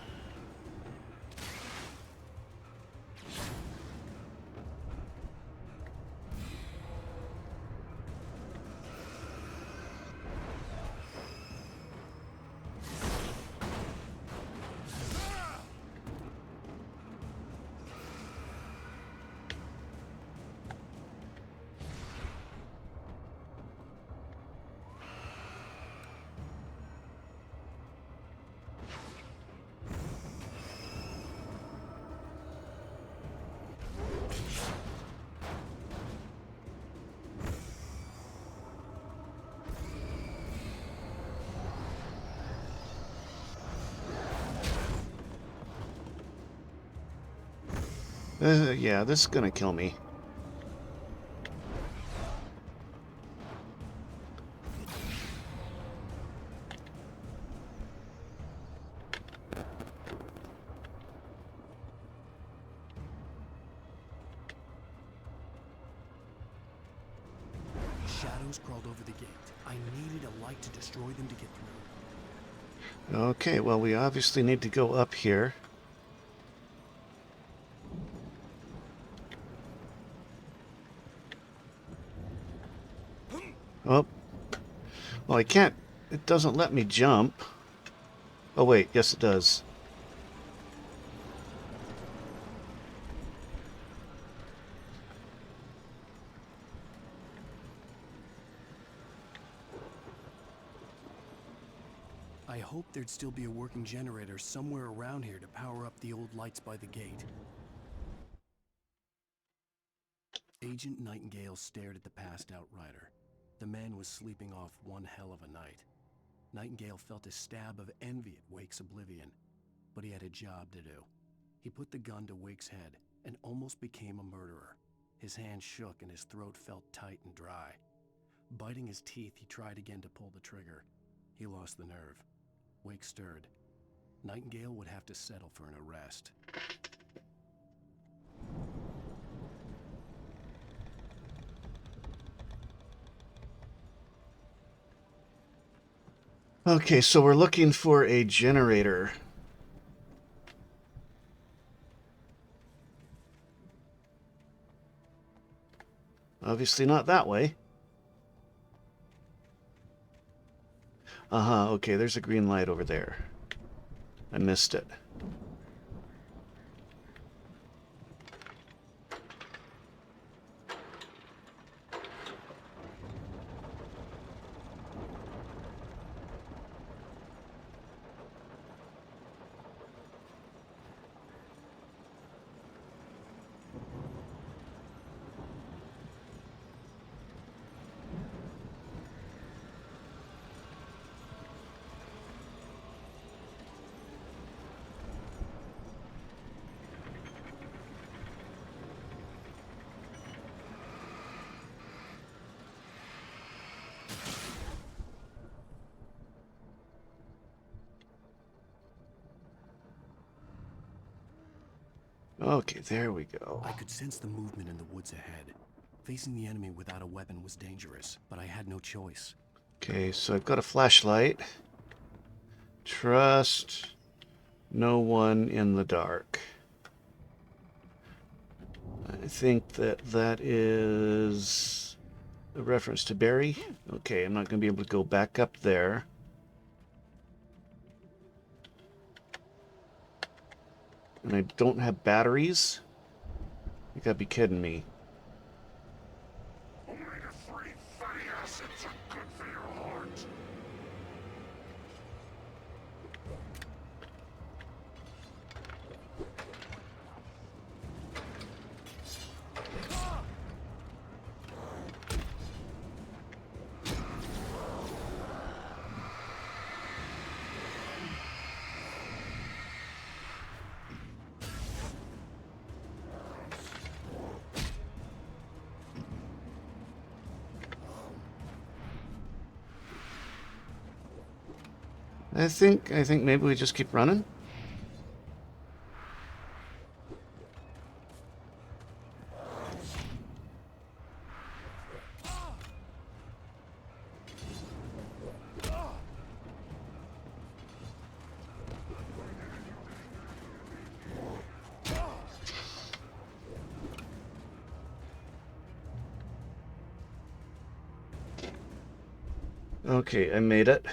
Yeah, this is gonna kill me. Shadows crawled over the gate. I needed a light to destroy them to get through. Okay, well, we obviously need to go up here. Oh. Well, I can't... It doesn't let me jump. Oh, wait. Yes, it does. I hoped there'd still be a working generator somewhere around here to power up the old lights by the gate. Agent Nightingale stared at the passed-out rider. The man was sleeping off one hell of a night. Nightingale felt a stab of envy at Wake's oblivion, but he had a job to do. He put the gun to Wake's head and almost became a murderer. His hand shook and his throat felt tight and dry. Biting his teeth, he tried again to pull the trigger. He lost the nerve. Wake stirred. Nightingale would have to settle for an arrest. Okay, so we're looking for a generator. Obviously not that way. Uh-huh, okay, there's a green light over there. I missed it. Okay, there we go. I could sense the movement in the woods ahead. Facing the enemy without a weapon was dangerous, but I had no choice. Okay, so I've got a flashlight. Trust no one in the dark. I think that is a reference to Barry. Okay, I'm not going to be able to go back up there. And I don't have batteries? You gotta be kidding me. I think maybe we just keep running. Okay, I made it.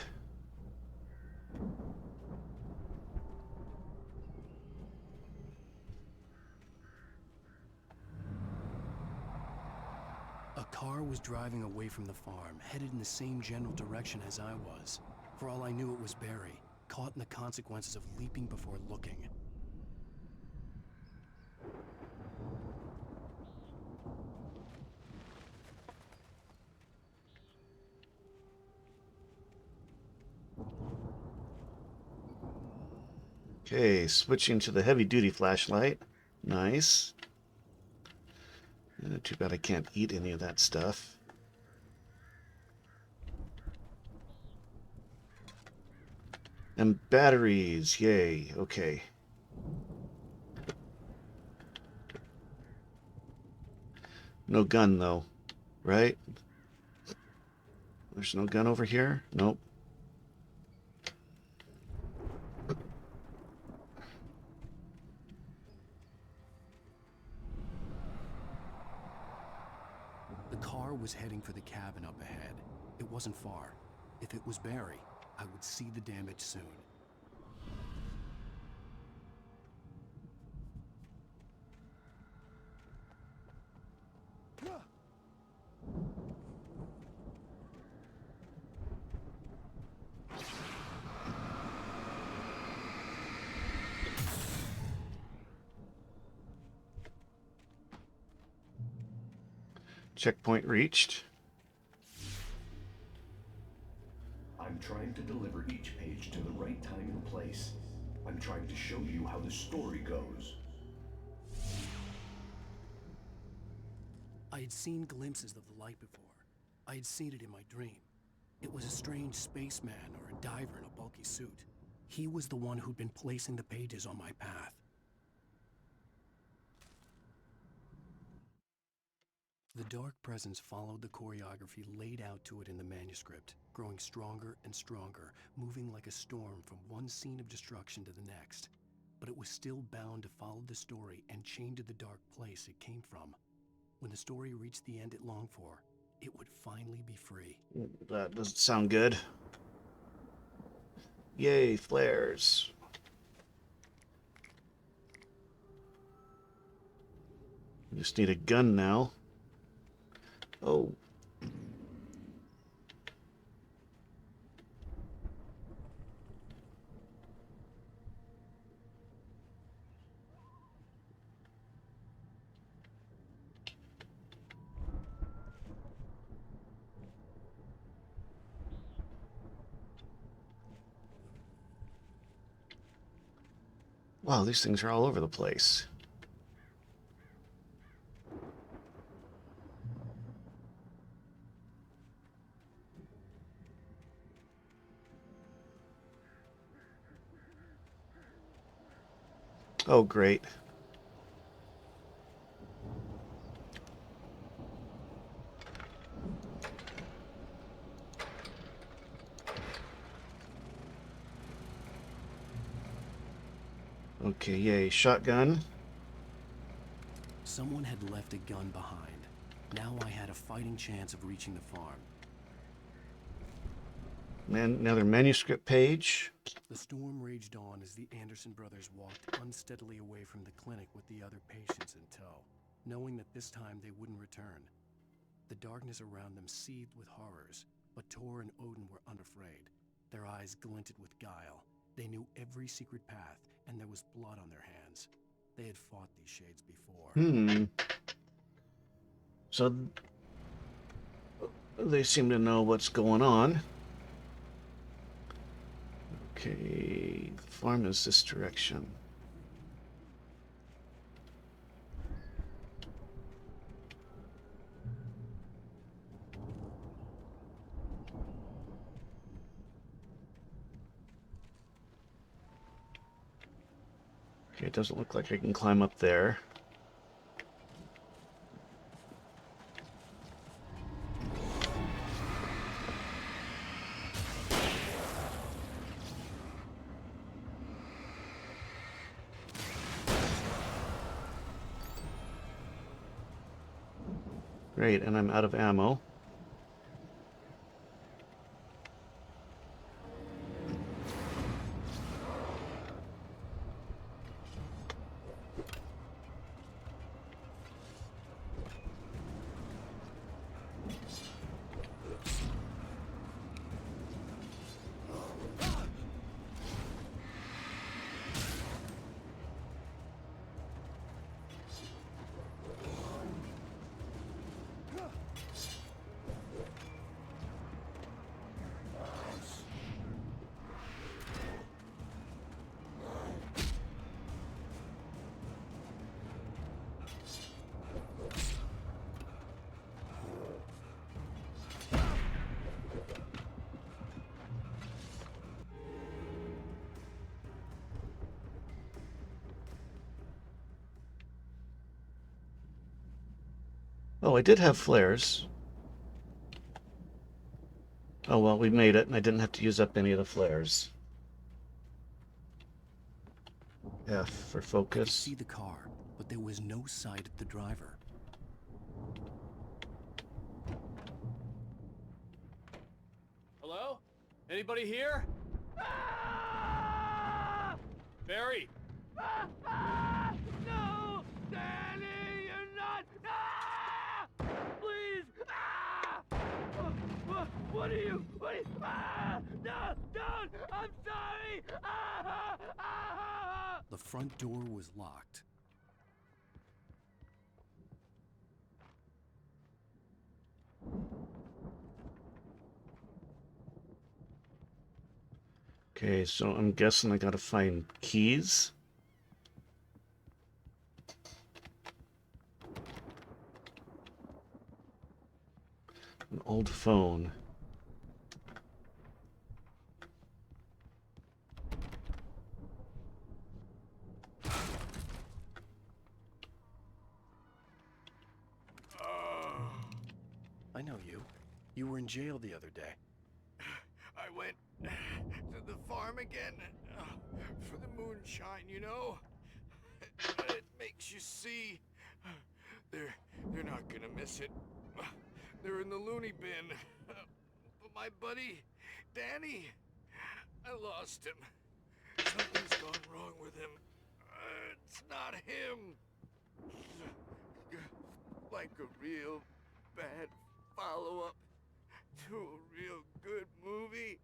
A car was driving away from the farm, headed in the same general direction as I was. For all I knew, it was Barry, caught in the consequences of leaping before looking. Okay, switching to the heavy-duty flashlight. Nice. Too bad I can't eat any of that stuff. And batteries, yay, okay. No gun, though, right? There's no gun over here? Nope. The car was heading for the cabin up ahead. It wasn't far. If it was Barry, I would see the damage soon. Checkpoint reached. I'm trying to deliver each page to the right time and place. I'm trying to show you how the story goes. I had seen glimpses of the light before. I had seen it in my dream. It was a strange spaceman or a diver in a bulky suit. He was the one who'd been placing the pages on my path. The dark presence followed the choreography laid out to it in the manuscript, growing stronger and stronger, moving like a storm from one scene of destruction to the next. But it was still bound to follow the story and chained to the dark place it came from. When the story reached the end it longed for, it would finally be free. That doesn't sound good. Yay, flares. We just need a gun now. Oh. Wow, these things are all over the place. Oh, great. Okay, yay, shotgun. Someone had left a gun behind. Now I had a fighting chance of reaching the farm. Another manuscript page. The storm raged on as the Anderson brothers walked unsteadily away from the clinic with the other patients in tow, knowing that this time they wouldn't return. The darkness around them seethed with horrors, but Tor and Odin were unafraid. Their eyes glinted with guile. They knew every secret path, and there was blood on their hands. They had fought these shades before. So they seem to know what's going on. Okay, the farm is this direction. Okay, it doesn't look like I can climb up there. Great, and I'm out of ammo. Oh, I did have flares. Oh well, we made it, and I didn't have to use up any of the flares. F for I could focus. see the car, but there was no sight of the driver. Hello? Anybody here? Barry! No! Danny, you're not! Please! What are you? No! Don't! I'm sorry! The front door was locked. Okay, so I'm guessing I gotta find keys. An old phone. I know you. You were in jail the other day. I went to the farm again for the moonshine, you know? It makes you see. They're not gonna miss it. They're in the loony bin. But my buddy, Danny, I lost him. Something's gone wrong with him. It's not him. Like a real bad follow-up to a real good movie.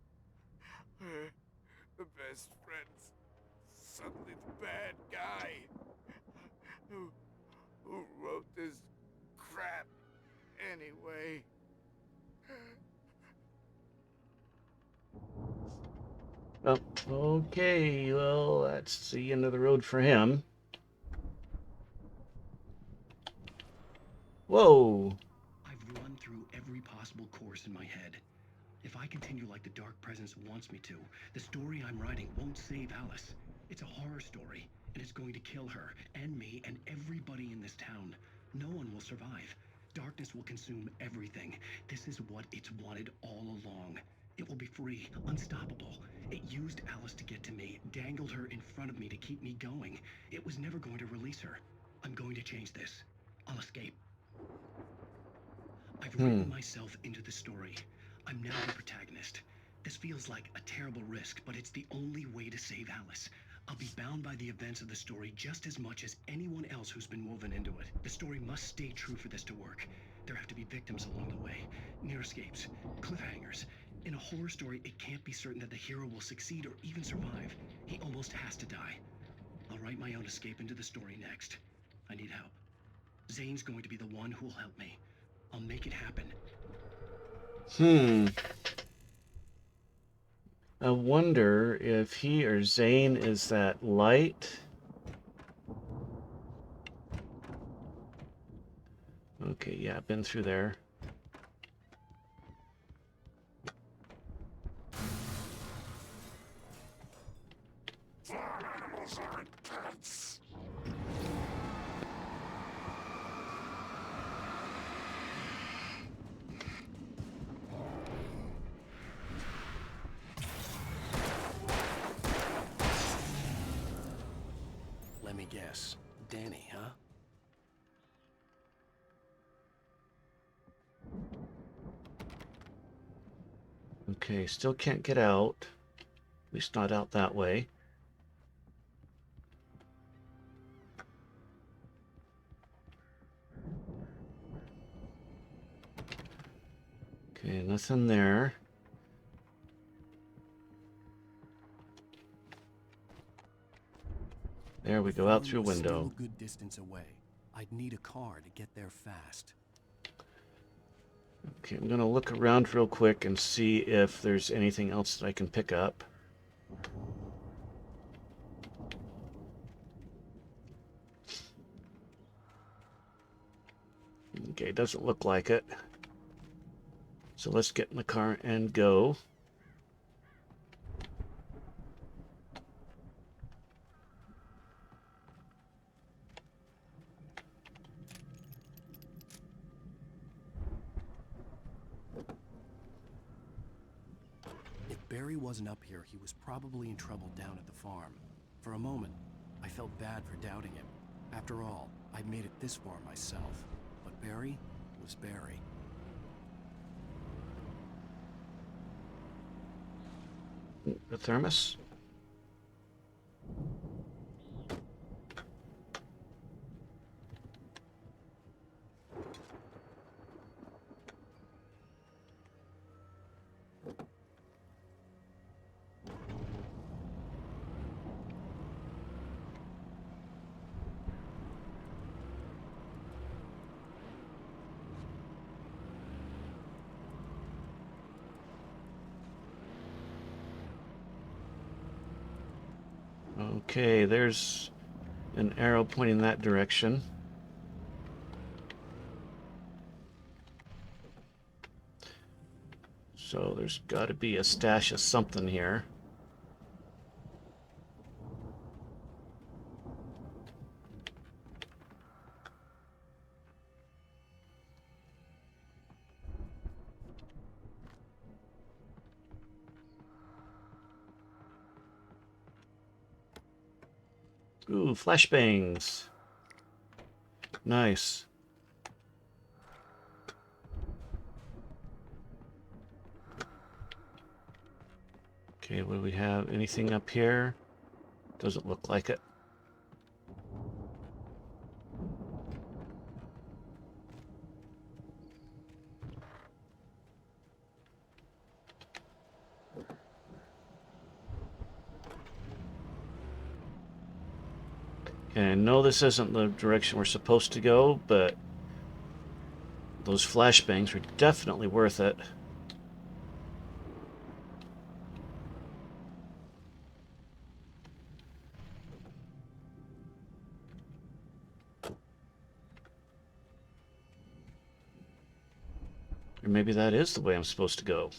Where the best friend's suddenly the bad guy. Who wrote this crap anyway? Oh, okay, well, that's the end of the road for him. Whoa! I've run through every possible course in my head. If I continue like the Dark Presence wants me to, the story I'm writing won't save Alice. It's a horror story, and it's going to kill her, and me, and everybody in this town. No one will survive. Darkness will consume everything. This is what it's wanted all along. It will be free, unstoppable. It used Alice to get to me, dangled her in front of me to keep me going. It was never going to release her. I'm going to change this. I'll escape. I've written myself into the story. I'm now the protagonist. This feels like a terrible risk, but it's the only way to save Alice. I'll be bound by the events of the story just as much as anyone else who's been woven into it. The story must stay true for this to work. There have to be victims along the way, near escapes, cliffhangers. In a horror story, it can't be certain that the hero will succeed or even survive. He almost has to die. I'll write my own escape into the story next. I need help. Zane's going to be the one who will help me. I'll make it happen. I wonder if he or Zane is that light. Okay, yeah, I've been through there. Animals aren't pets. Let me guess. Danny, huh? Okay, still can't get out. At least not out that way. Okay, nothing there. There we go, out through a window. Still a good distance away. I'd need a car to get there fast. Okay, I'm gonna look around real quick and see if there's anything else that I can pick up. Okay, doesn't look like it. So let's get in the car and go. If Barry wasn't up here, he was probably in trouble down at the farm. For a moment, I felt bad for doubting him. After all, I'd made it this far myself. But Barry was Barry. The thermos? Okay, there's an arrow pointing that direction. So there's got to be a stash of something here. Ooh, flashbangs. Nice. Okay, what do we have? Anything up here? Doesn't look like it. Okay, I know this isn't the direction we're supposed to go, but those flashbangs were definitely worth it. Or maybe that is the way I'm supposed to go.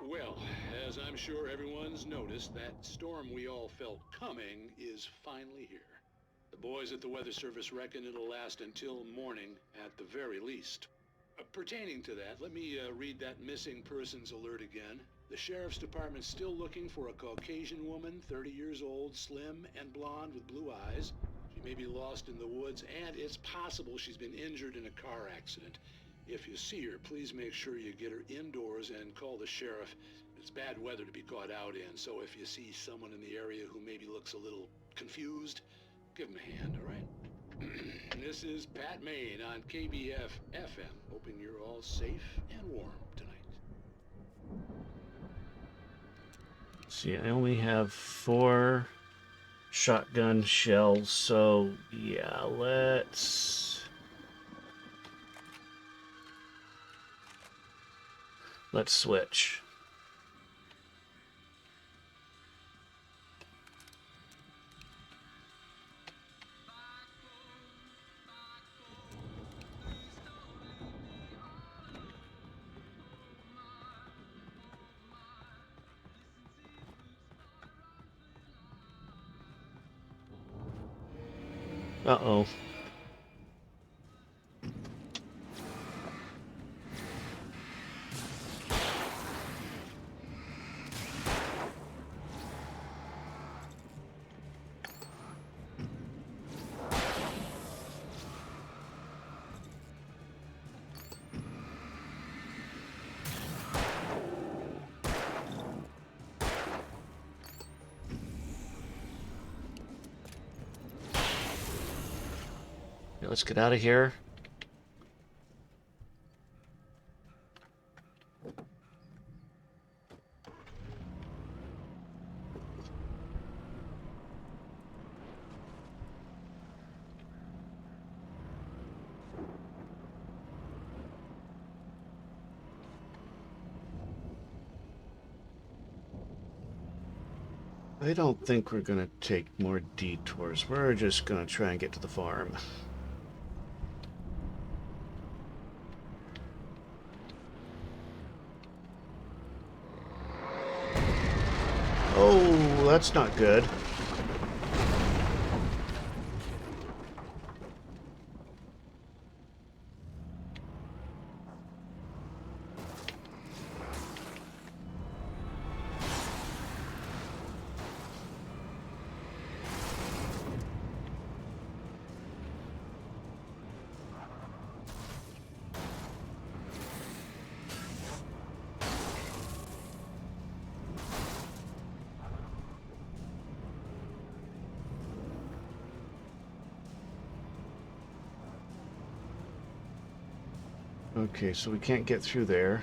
Well, as I'm sure everyone's noticed, that storm we all felt coming is finally here. The boys at the Weather Service reckon it'll last until morning at the very least. Pertaining to that, let me read that missing persons alert again. The Sheriff's Department's still looking for a Caucasian woman, 30 years old, slim and blonde with blue eyes. She may be lost in the woods, and it's possible she's been injured in a car accident. If you see her, please make sure you get her indoors and call the sheriff. It's bad weather to be caught out in, so if you see someone in the area who maybe looks a little confused, give them a hand, all right? This is Pat Maine on KBF FM, hoping you're all safe and warm tonight. See, I only have 4 shotgun shells, so yeah, let's switch. Uh-oh. Okay, let's get out of here. I don't think we're going to take more detours. We're just going to try and get to the farm. Oh, that's not good. Okay, so we can't get through there.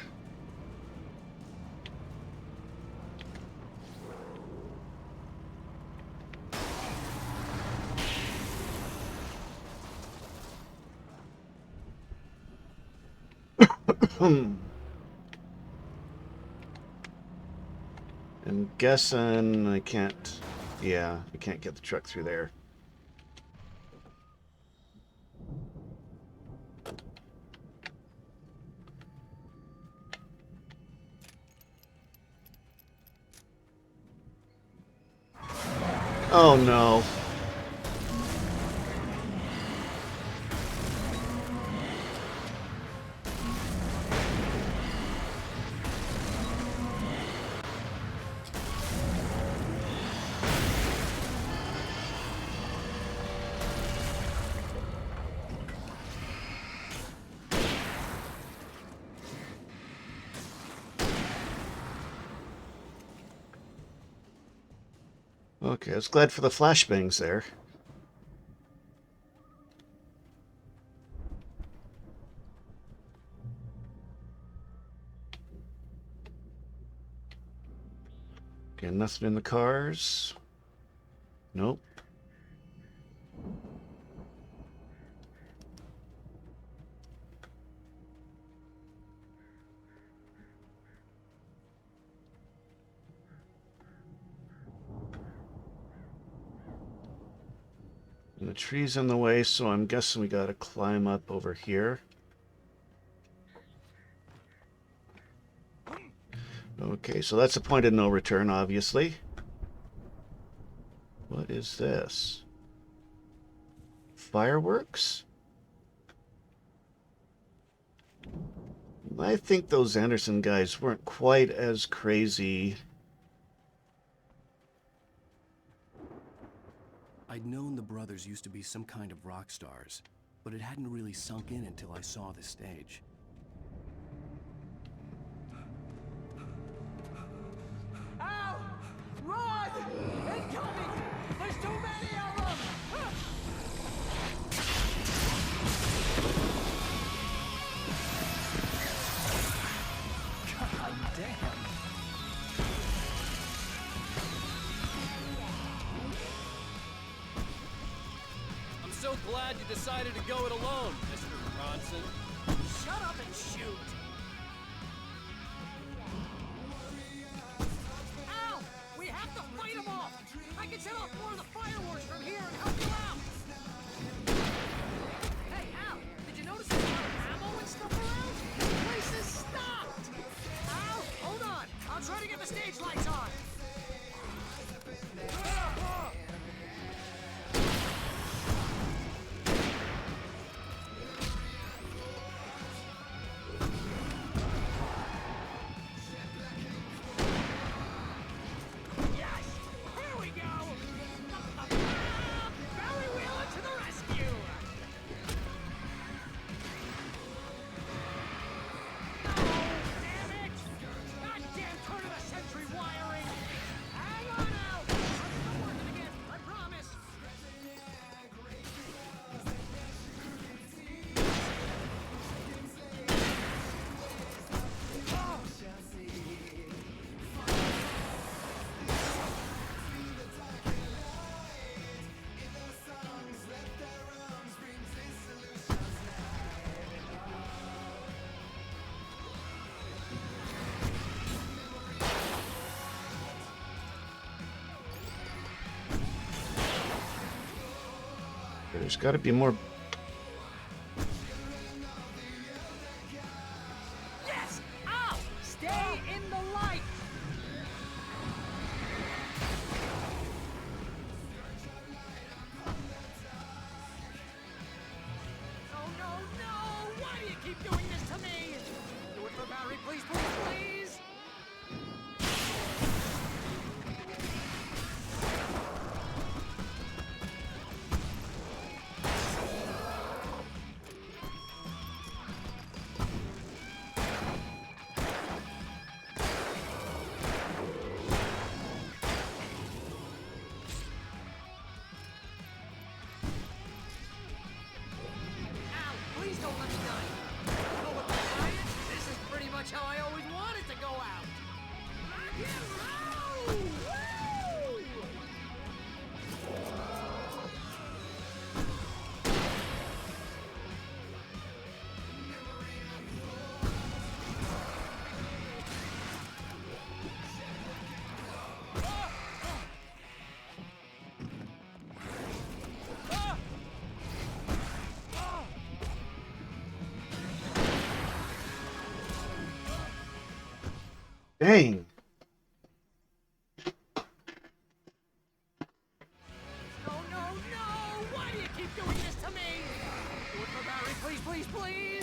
I'm guessing I can't. Yeah, I can't get the truck through there. Oh no. Okay, I was glad for the flashbangs there. Okay, nothing in the cars. Nope. And the tree's in the way, so I'm guessing we gotta climb up over here. Okay, so that's a point of no return, obviously. What is this? Fireworks? I think those Anderson guys weren't quite as crazy. I'd known the brothers used to be some kind of rock stars, but it hadn't really sunk in until I saw the stage. Ow! Run! Incoming! There's too many of them! God damn! I'm so glad you decided to go it alone, Mr. Bronson. Shut up and shoot! Ow! We have to fight them off! I can set off more of the fireworks from here and help you out! Hey, Al! Did you notice there's a lot of ammo and stuff around? The place is stopped! Al, hold on! I'll try to get the stage lights on! Yes! Here we go! Barry Wheeler to the rescue! No! Damn it! Goddamn turn-of-the-century wiring! Hang on out! I'll start working again, I promise! There's gotta be more. Yes! Ow! Stay in the light! Oh no, no! Why do you keep doing this to me? Do it for Barry, please, please, please! Dang. No, no, no! Why do you keep doing this to me? Do it for Barry, please, please, please!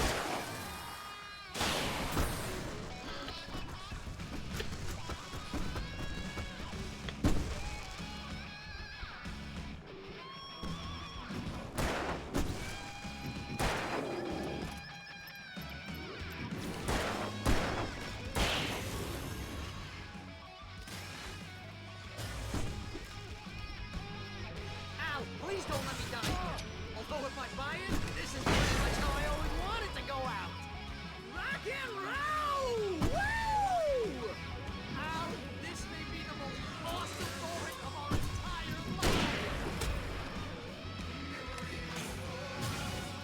Ow! Please don't let me die! Although if I buy it, this is pretty much how I always wanted to go out! Rock and roll! Woo! Ow! This may be the most awesome moment of our entire life!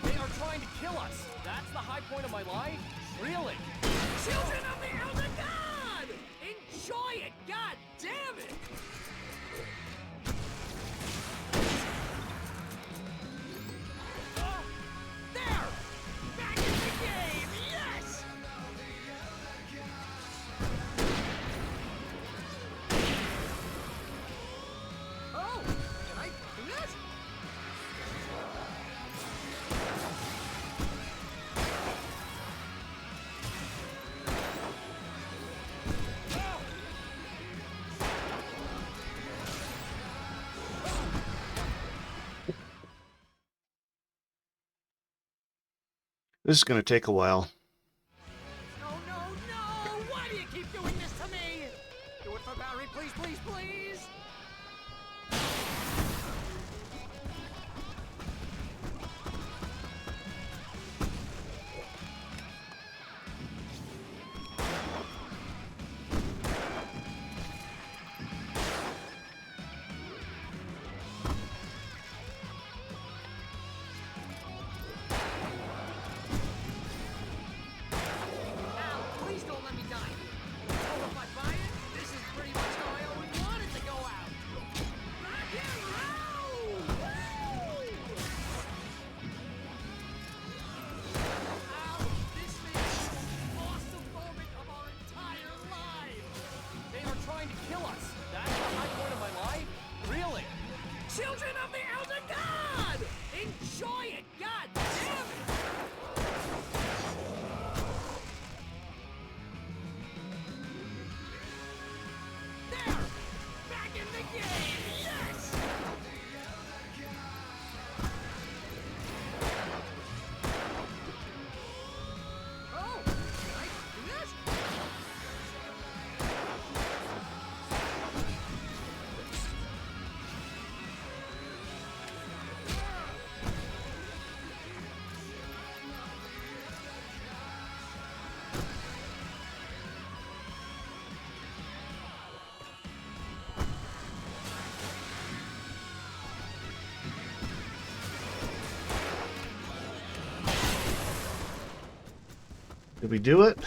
They are trying to kill us. That's the high point of my life? Really? Children of the Elder God! Enjoy it! God damn it! There! Back in the game! Yes! Oh! Can I do this? This is going to take a while. No, no, no! Why do you keep doing this to me? Do it for Barry, please, please, please! Ow! Please don't let me die! Oh, if I buy it, this is pretty much how I always wanted to go out! Rock and roll! Woo! Ow! This may be the most awesome moment of our entire lives! They are trying to kill us. That's the high point of my life? Really? Children of the Elder God! Enjoy it! God damn it! There! Back in the game! Yes! Oh! Can I do this? Did we do it?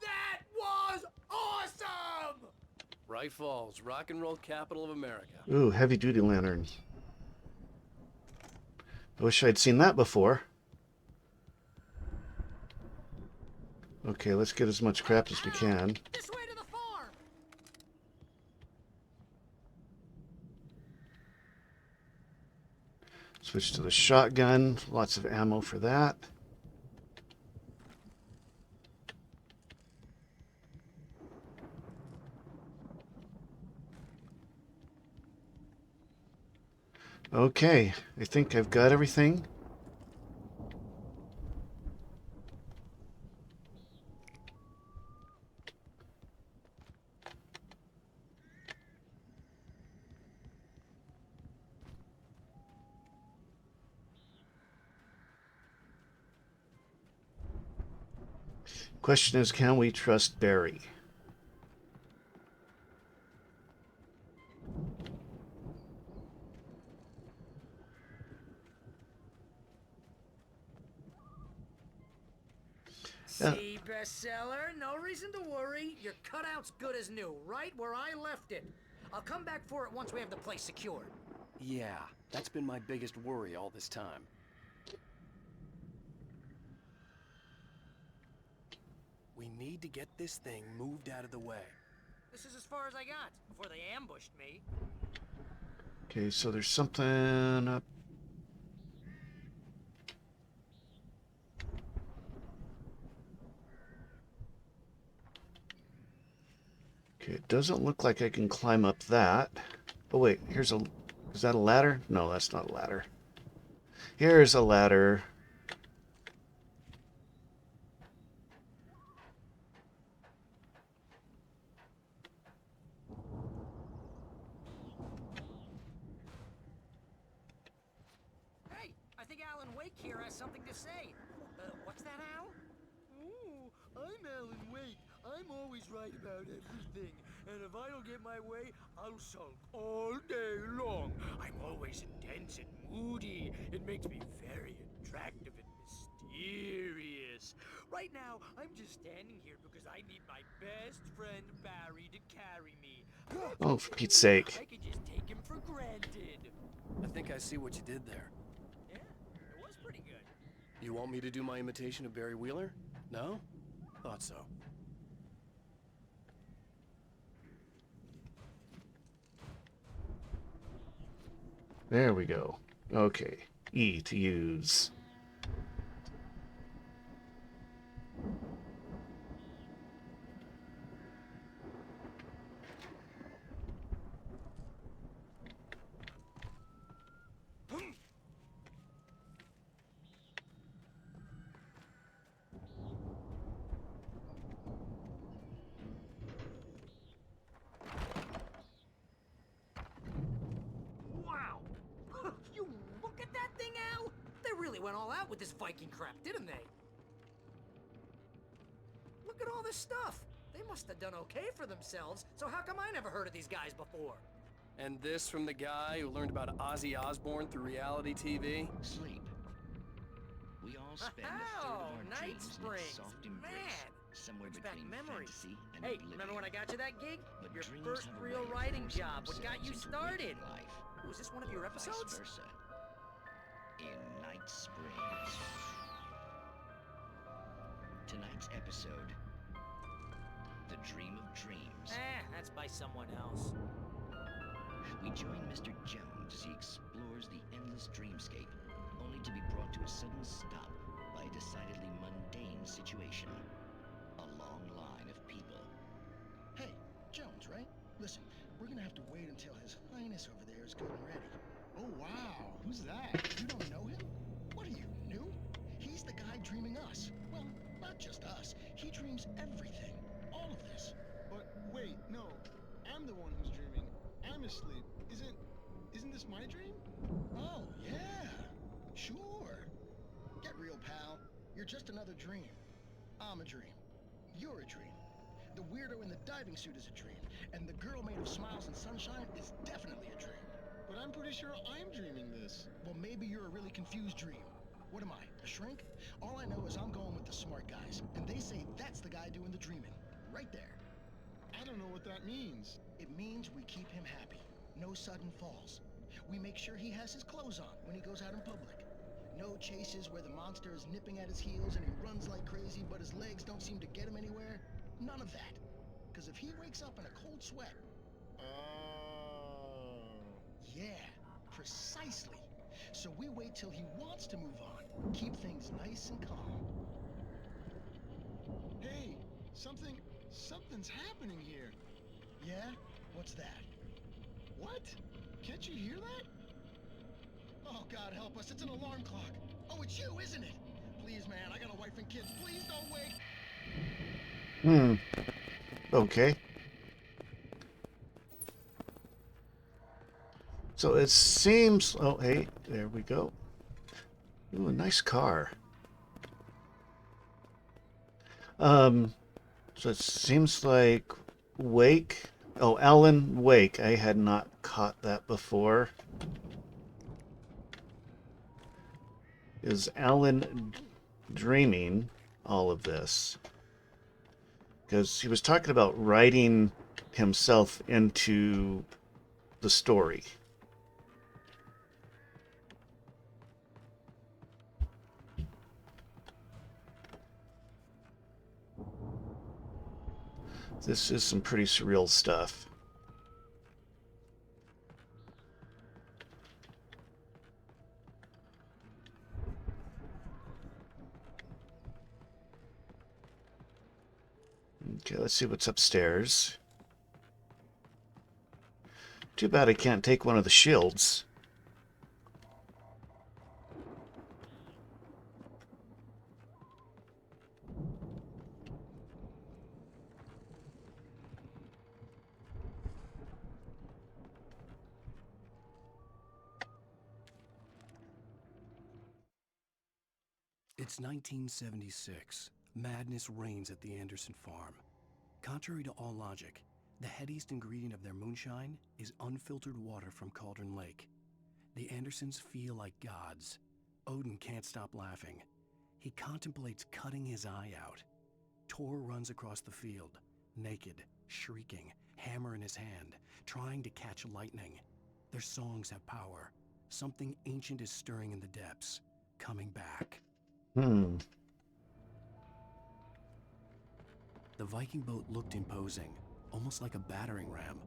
That was awesome! Bright Falls, rock and roll capital of America. Ooh, heavy duty lantern. I wish I'd seen that before. Okay, let's get as much crap as we can. This way to the farm! Switch to the shotgun. Lots of ammo for that. Okay, I think I've got everything. Question is, can we trust Barry? See, bestseller, no reason to worry. Your cutout's good as new, right where I left it. I'll come back for it once we have the place secured. Yeah, that's been my biggest worry all this time. We need to get this thing moved out of the way. This is as far as I got before they ambushed me. Okay, so there's something up. Okay, it doesn't look like I can climb up that. Oh wait, here's a... Is that a ladder? No, that's not a ladder. Here's a ladder. Hey, I think Alan Wake here has something to say. What's that, Al? Ooh, I'm Alan Wake. I'm always right about everything. And if I don't get my way, I'll sulk all day long. I'm always intense and moody. It makes me very attractive and mysterious. Right now, I'm just standing here because I need my best friend Barry to carry me. Oh, for Pete's sake. I could just take him for granted. I think I see what you did there. Yeah, it was pretty good. You want me to do my imitation of Barry Wheeler? No? Thought so. There we go. Okay. E to use. Wow! You look at that thing, Al! They really went all out with this Viking crap, didn't they? Look at all this stuff. They must have done okay for themselves, so how come I never heard of these guys before? And this from the guy who learned about Ozzy Osbourne through reality TV? Sleep. We all spend a third of our Night dreams in Springs. its soft embrace, Man, somewhere brings back between memories. fantasy and Hey, oblivion. remember when I got you that gig? But Your dreams first have a real way of writing forcing job. What got you themselves into started? waking life, Was this one of your or episodes? Vice versa. In Night Springs. Tonight's episode, The Dream of Dreams. That's by someone else. We join Mr. Jones as he explores the endless dreamscape, only to be brought to a sudden stop by a decidedly mundane situation. A long line of people. Hey, Jones, right? Listen, we're gonna have to wait until His Highness over there is good and ready. Oh, wow. Who's that? You don't know him? What are you, new? He's the guy dreaming us. Well, not just us. He dreams everything. All of this. But wait, no. I'm the one who's dreaming. I'm asleep. Isn't this my dream? Oh, yeah. Sure. Get real, pal. You're just another dream. I'm a dream. You're a dream. The weirdo in the diving suit is a dream. And the girl made of smiles and sunshine is definitely a dream. But I'm pretty sure I'm dreaming this. Well, maybe you're a really confused dream. What am I, a shrink? All I know is I'm going with the smart guys. And they say that's the guy doing the dreaming. Right there. I don't know what that means. It means we keep him happy. No sudden falls. We make sure he has his clothes on when he goes out in public. No chases where the monster is nipping at his heels and he runs like crazy, but his legs don't seem to get him anywhere. None of that. Because if he wakes up in a cold sweat... Oh. Yeah, precisely. So we wait till he wants to move on. Keep things nice and calm. Hey, something's happening here. Yeah? What's that? What? Can't you hear that? Oh, God help us. It's an alarm clock. Oh, it's you, isn't it? Please, man, I got a wife and kids. Please don't wake. Okay. So it seems... Oh, hey, there we go. Ooh, a nice car. So it seems like Wake... Oh, Alan Wake. I had not caught that before. Is Alan dreaming all of this? Because he was talking about writing himself into the story. This is some pretty surreal stuff. Okay, let's see what's upstairs. Too bad I can't take one of the shields. It's 1976. Madness reigns at the Anderson farm. Contrary to all logic, the headiest ingredient of their moonshine is unfiltered water from Cauldron Lake. The Andersons feel like gods. Odin can't stop laughing. He contemplates cutting his eye out. Tor runs across the field, naked, shrieking, hammer in his hand, trying to catch lightning. Their songs have power. Something ancient is stirring in the depths, coming back. The Viking boat looked imposing, almost like a battering ram.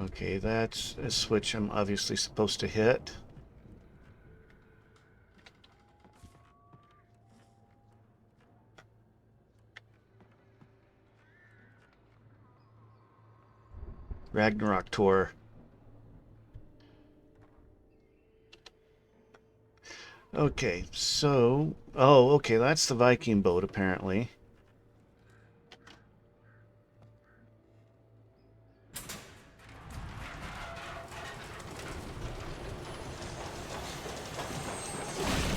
Okay, that's a switch I'm obviously supposed to hit. Ragnarok Tour. Okay, so... Oh, okay, that's the Viking boat, apparently.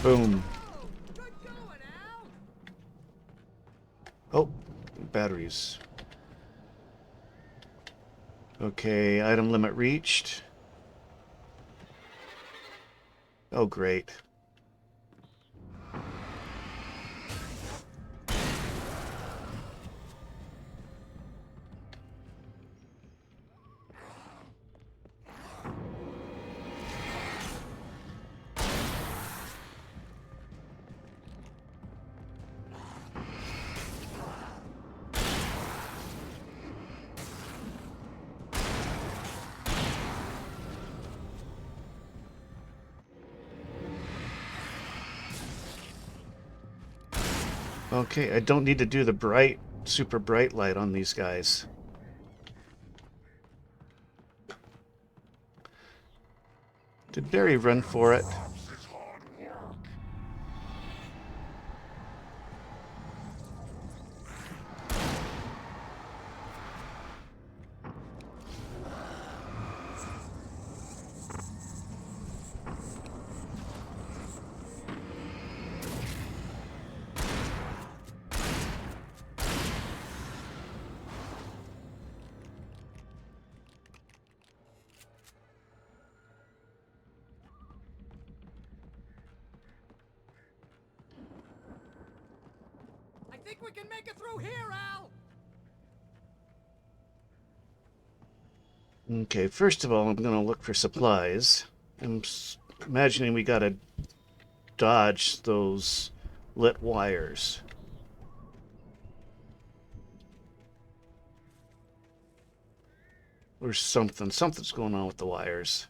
Boom. Oh, batteries. Okay, item limit reached. Oh, great. Okay, I don't need to do the super bright light on these guys. Did Barry run for it? I think we can make it through here, Al! Okay, first of all, I'm going to look for supplies. I'm imagining we got to dodge those lit wires. Or something. Something's going on with the wires.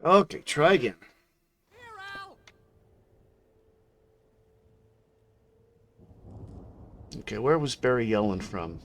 Okay, try again. Okay, where was Barry yelling from?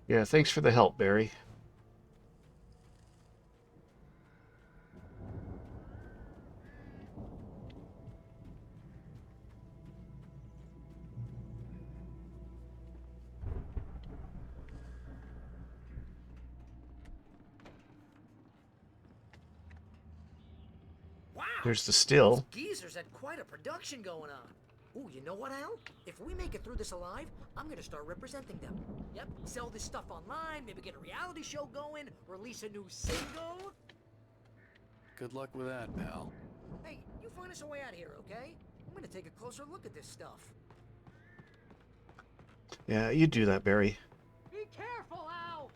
Yeah, thanks for the help, Barry. Wow! There's the still. Those geezers had quite a production going on. Ooh, you know what, Al? If we make it through this alive, I'm gonna start representing them. Yep, sell this stuff online, maybe get a reality show going, release a new single. Good luck with that, pal. Hey, you find us a way out of here, okay? I'm gonna take a closer look at this stuff. Yeah, you do that, Barry. Be careful, Al!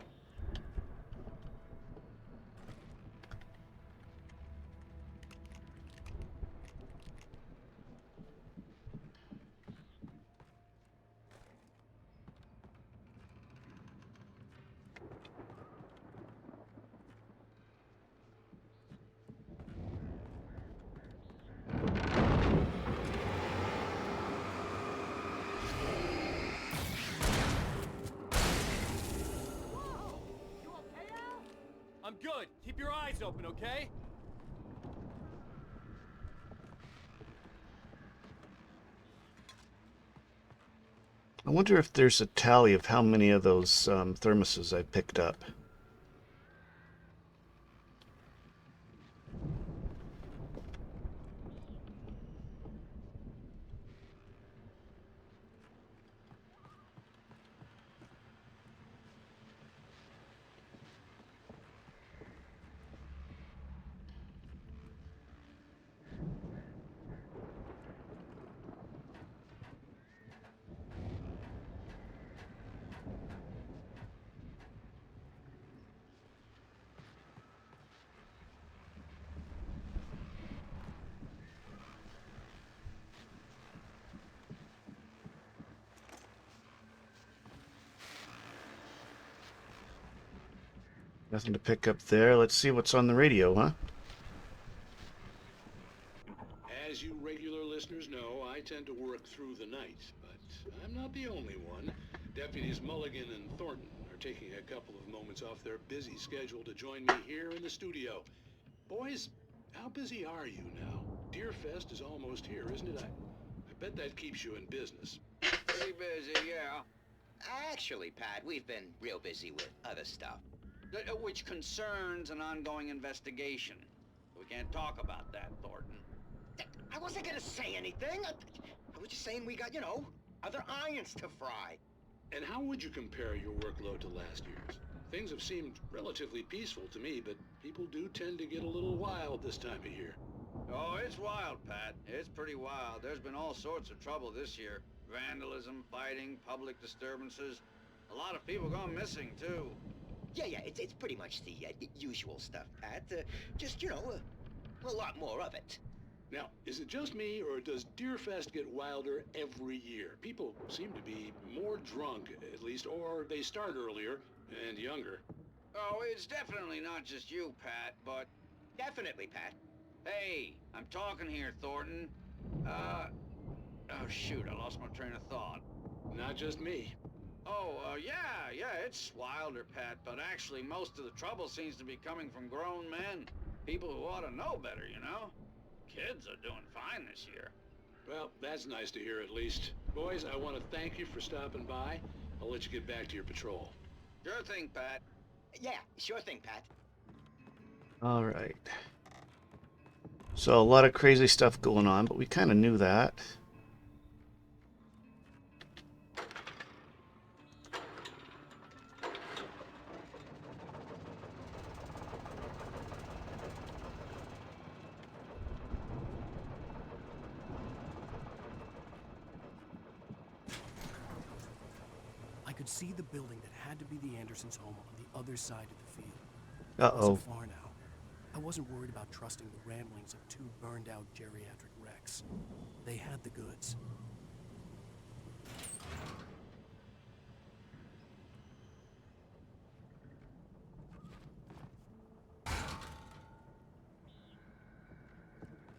I'm good. Keep your eyes open, okay? I wonder if there's a tally of how many of those thermoses I picked up. Nothing to pick up there. Let's see what's on the radio, huh? As you regular listeners know, I tend to work through the night, but I'm not the only one. Deputies Mulligan and Thornton are taking a couple of moments off their busy schedule to join me here in the studio. Boys, how busy are you now? Deerfest is almost here, isn't it? I bet that keeps you in business. Pretty busy, yeah. Actually, Pat, we've been real busy with other stuff, which concerns an ongoing investigation. We can't talk about that, Thornton. I wasn't gonna say anything. I was just saying we got, other irons to fry. And how would you compare your workload to last year's? Things have seemed relatively peaceful to me, but people do tend to get a little wild this time of year. Oh, it's wild, Pat. It's pretty wild. There's been all sorts of trouble this year. Vandalism, fighting, public disturbances. A lot of people gone missing, too. Yeah, it's pretty much the usual stuff, Pat. Just, a lot more of it. Now, is it just me, or does Deerfest get wilder every year? People seem to be more drunk, at least, or they start earlier and younger. Oh, it's definitely not just you, Pat, but... Definitely, Pat. Hey, I'm talking here, Thornton. Oh, shoot, I lost my train of thought. Not just me. Oh, yeah, it's wilder, Pat, but actually most of the trouble seems to be coming from grown men. People who ought to know better, Kids are doing fine this year. Well, that's nice to hear at least. Boys, I want to thank you for stopping by. I'll let you get back to your patrol. Sure thing, Pat. Yeah, sure thing, Pat. All right. So a lot of crazy stuff going on, but we kind of knew that. I could see the building that had to be the Andersons' home on the other side of the field. Uh-oh. It wasn't far now. I wasn't worried about trusting the ramblings of two burned-out geriatric wrecks. They had the goods.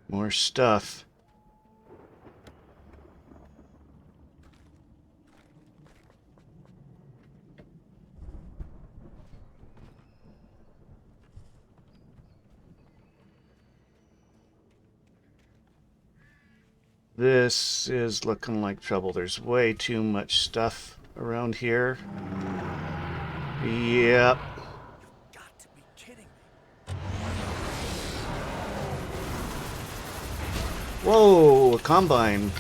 More stuff. This is looking like trouble. There's way too much stuff around here. Yep. Got to be kidding Whoa, a combine.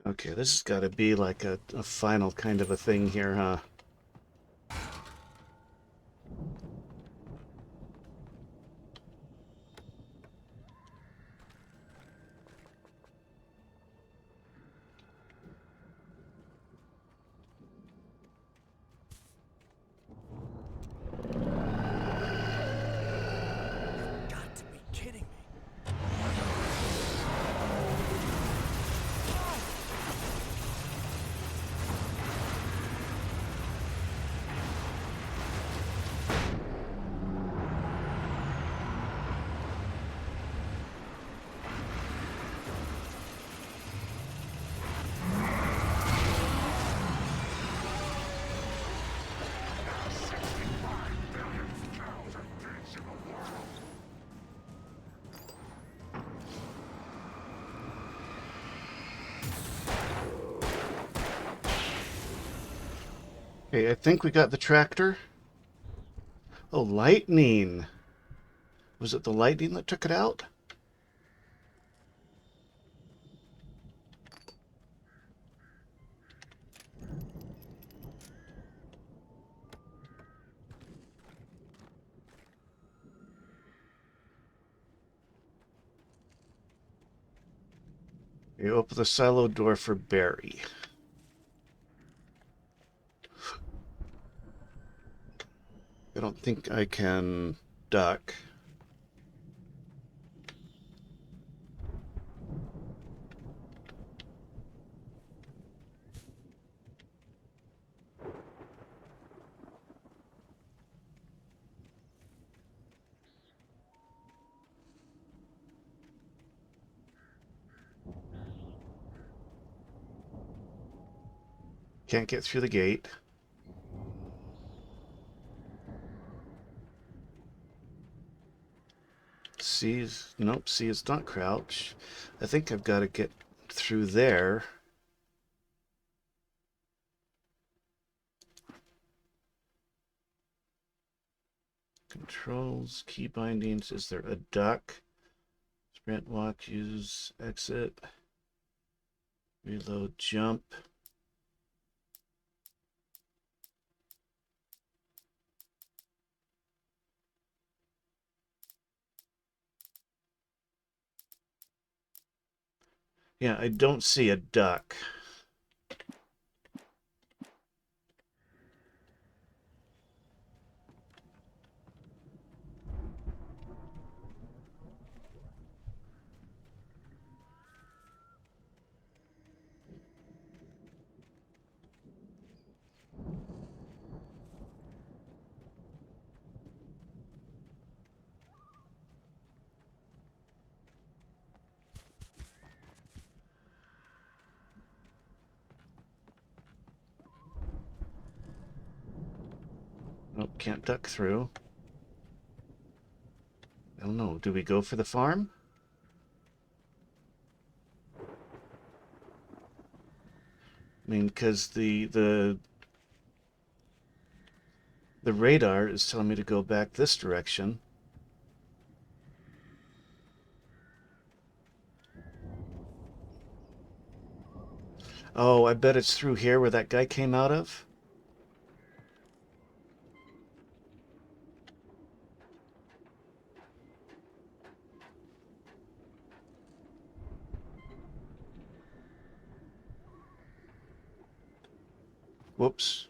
Okay, this has got to be like a final kind of a thing here, huh? Got to be kidding me. Okay, I think we got the tractor. Oh, lightning. Was it the lightning that took it out? You open the silo door for Barry. I don't think I can duck. Can't get through the gate. C is, nope, C is not crouch. I think I've got to get through there. Controls, key bindings. Is there a duck? Sprint, walk, use, exit. Reload, jump. Yeah, I don't see a duck. Nope, can't duck through. I don't know. Do we go for the farm? I mean, because the radar is telling me to go back this direction. Oh, I bet it's through here where that guy came out of. Whoops.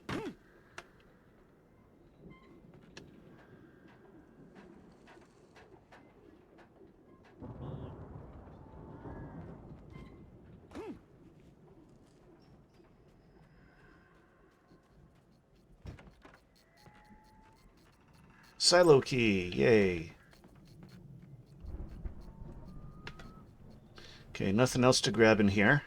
Silo key, yay. Okay, nothing else to grab in here.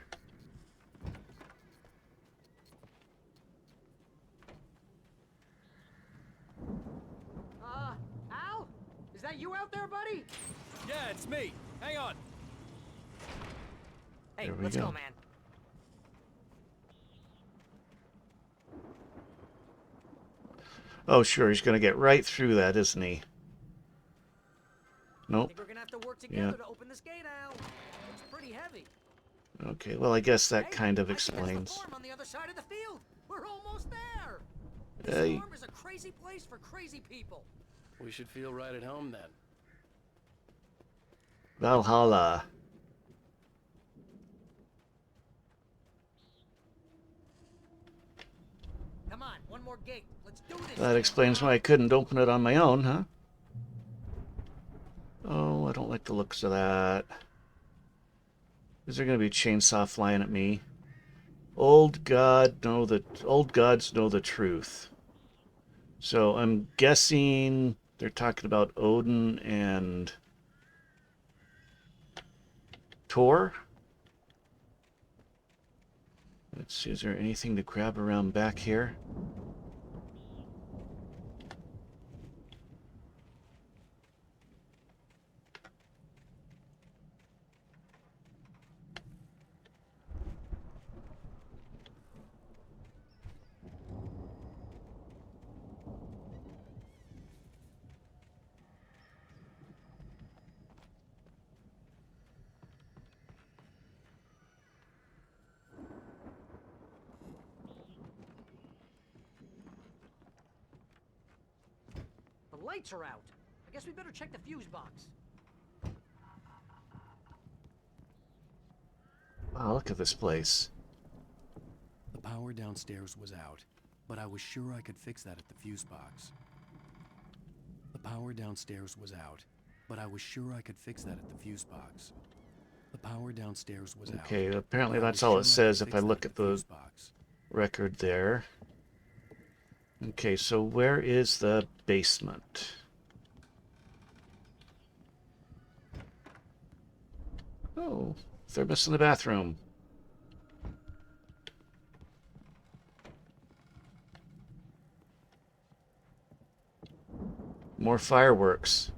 Al? Is that you out there, buddy? Yeah, it's me. Hang on. Hey, There we let's go. go, man. Oh, sure, he's going to get right through that, isn't he? I Nope. think we're gonna have to work together Yeah. to open this gate, Al. It's pretty heavy. Okay, well, I guess that Hey, kind of I think that's the explains. farm on the other side of the field. We're almost there. This Hey. farm is a crazy place for crazy people. We should feel right at home then. Valhalla. Come on, one more gate. Let's do this. That explains why I couldn't open it on my own, huh? Oh, I don't like the looks of that. Is there going to be a chainsaw flying at me? Old gods know the truth. So I'm guessing they're talking about Odin and Thor. Let's see, is there anything to grab around back here? The lights are out. I guess we better check the fuse box. Wow, look at this place. The power downstairs was out, but I was sure I could fix that at the fuse box. The power downstairs was out, but I was sure I could fix that at the fuse box. The power downstairs was out. Okay, apparently but I that's was all sure it I says could if I fix that look at at the the fuse box. record there. Okay, so where is the basement? Oh, thermos in the bathroom. More fireworks.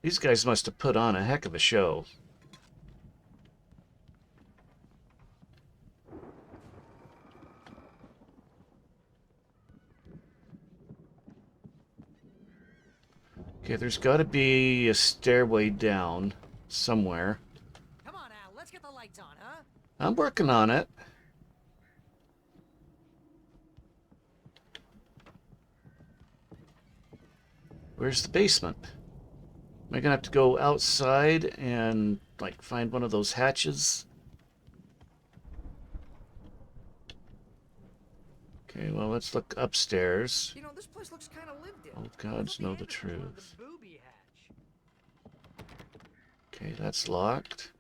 These guys must have put on a heck of a show. Okay, there's got to be a stairway down somewhere. Come on, Al. Let's get the lights on, huh? I'm working on it. Where's the basement? Am I gonna have to go outside and like find one of those hatches? Okay, well, let's look upstairs. You know, this place looks kind of lived in. Old gods know the truth. Booby hatch. Okay, that's locked.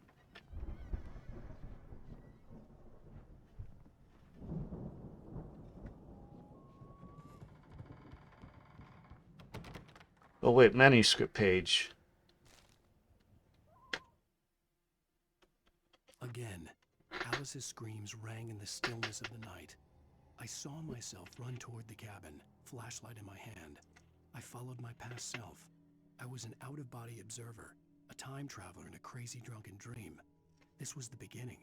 Oh wait, manuscript page. Again, Alice's screams rang in the stillness of the night. I saw myself run toward the cabin, flashlight in my hand. I followed my past self. I was an out-of-body observer, a time traveler in a crazy drunken dream. This was the beginning.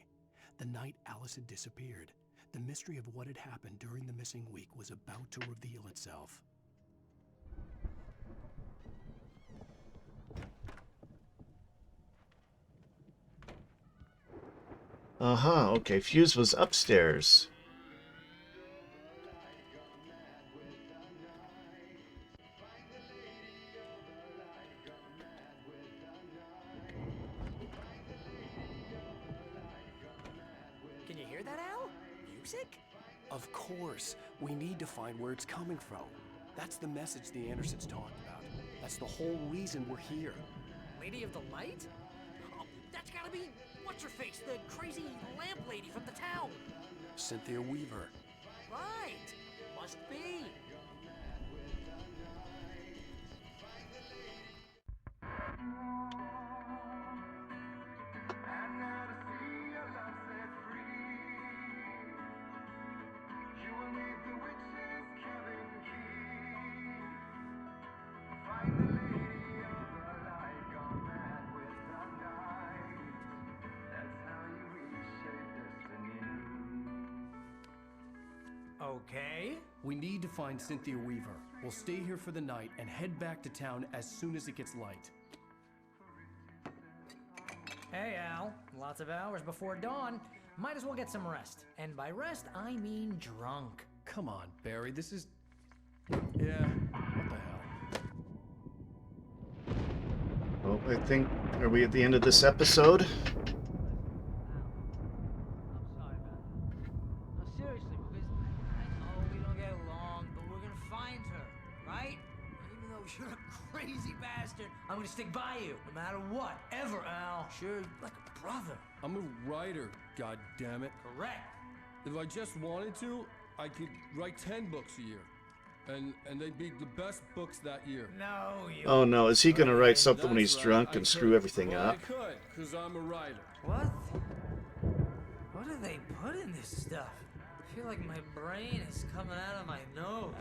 The night Alice had disappeared. The mystery of what had happened during the missing week was about to reveal itself. Uh-huh, okay, Fuse was upstairs. Can you hear that? music? Of course. We need to find where it's coming from. That's the message the Andersons talked about. That's the whole reason we're here. Lady of the Light? Oh, that's gotta be what's-her-face, the crazy lamp lady from the town. Cynthia Weaver. Right. Must be. Okay. We need to find Cynthia Weaver. We'll stay here for the night and head back to town as soon as it gets light. Hey, Al. Lots of hours before dawn. Might as well get some rest. And by rest, I mean drunk. Come on, Barry, this is... Yeah, what the hell? Well, I think, are we at the end of this episode? Seriously, because I know we don't get along, but we're gonna find her, right? Even though you're a crazy bastard, I'm gonna stick by you, no matter what, ever, Al. Sure, like a brother. I'm a writer, goddammit. Correct. If I just wanted to, I could write 10 books a year. And they'd be the best books that year. No, you... Oh no, is he gonna write something when he's drunk and screw everything up? I could, because I'm a writer. What? What do they put in this stuff? I feel like my brain is coming out of my nose.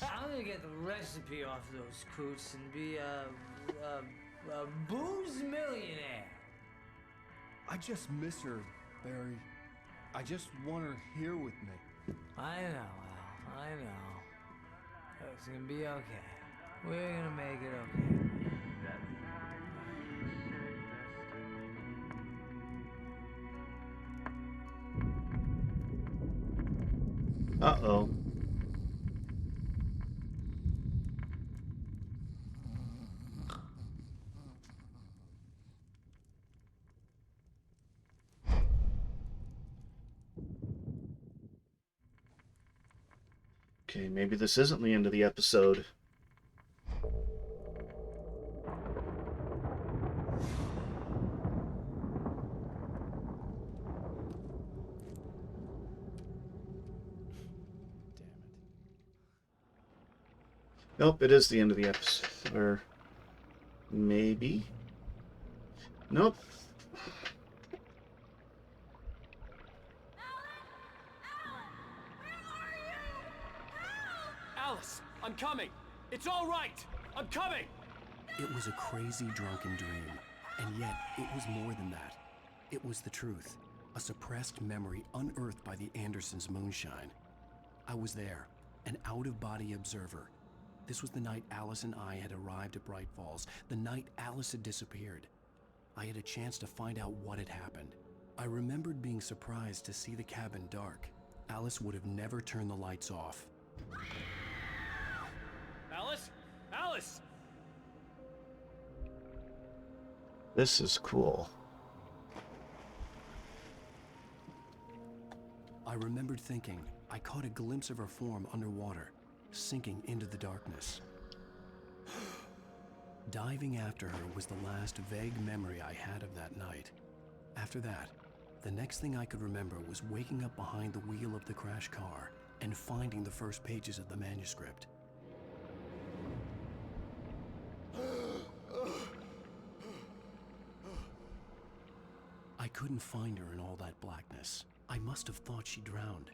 I'm gonna get the recipe off those coots and be a booze millionaire. I just miss her, Barry. I just want her here with me. I know, Al. I know. It's gonna be okay. We're gonna make it okay. Uh-oh. Okay, maybe this isn't the end of the episode. Nope, it is the end of the episode. Or maybe. Nope. Alice, I'm coming. It's all right. I'm coming. It was a crazy drunken dream, and yet it was more than that. It was the truth, a suppressed memory unearthed by the Andersons' moonshine. I was there, an out-of-body observer. This was the night Alice and I had arrived at Bright Falls, the night Alice had disappeared. I had a chance to find out what had happened. I remembered being surprised to see the cabin dark. Alice would have never turned the lights off. Alice? Alice! This is cool. I remembered thinking I caught a glimpse of her form underwater, sinking into the darkness. Diving after her was the last vague memory I had of that night. After that, the next thing I could remember was waking up behind the wheel of the crash car and finding the first pages of the manuscript. I couldn't find her in all that blackness. I must have thought she drowned.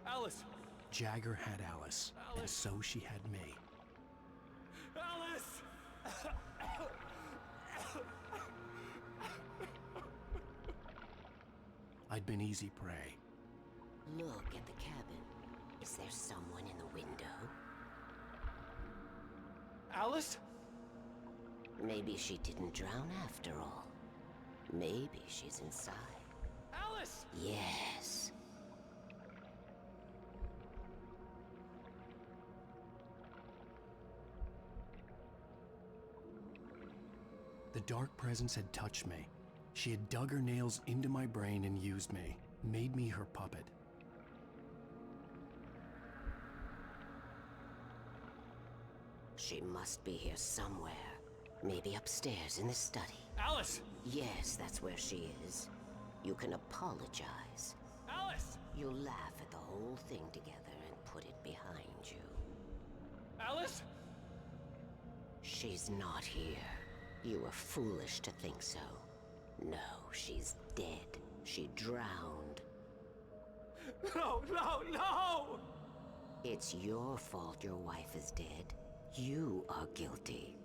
Alice! Jagger had Alice, and so she had me. Alice! I'd been easy prey. Look at the cabin. Is there someone in the window? Alice? Maybe she didn't drown after all. Maybe she's inside. Alice! Yes. dark presence had touched me. She had dug her nails into my brain and used me, made me her puppet. She must be here somewhere. Maybe upstairs in the study. Alice! Yes, that's where she is. You can apologize. Alice! You'll laugh at the whole thing together and put it behind you. Alice? She's not here. You were foolish to think so. No, she's dead. She drowned. No, no, no! It's your fault your wife is dead. You are guilty.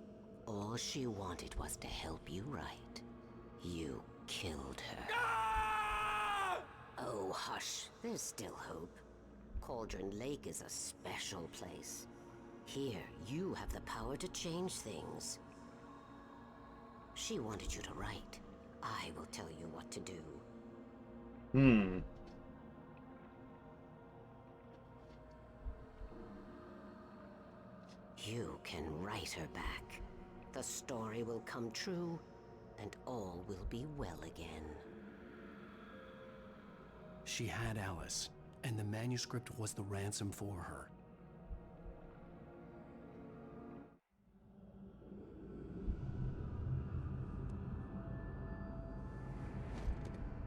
All she wanted was to help you right. You killed her. Ah! Oh, hush. There's still hope. Cauldron Lake is a special place. Here, you have the power to change things. She wanted you to write. I will tell you what to do. You can write her back. The story will come true, and all will be well again. She had Alice, and the manuscript was the ransom for her.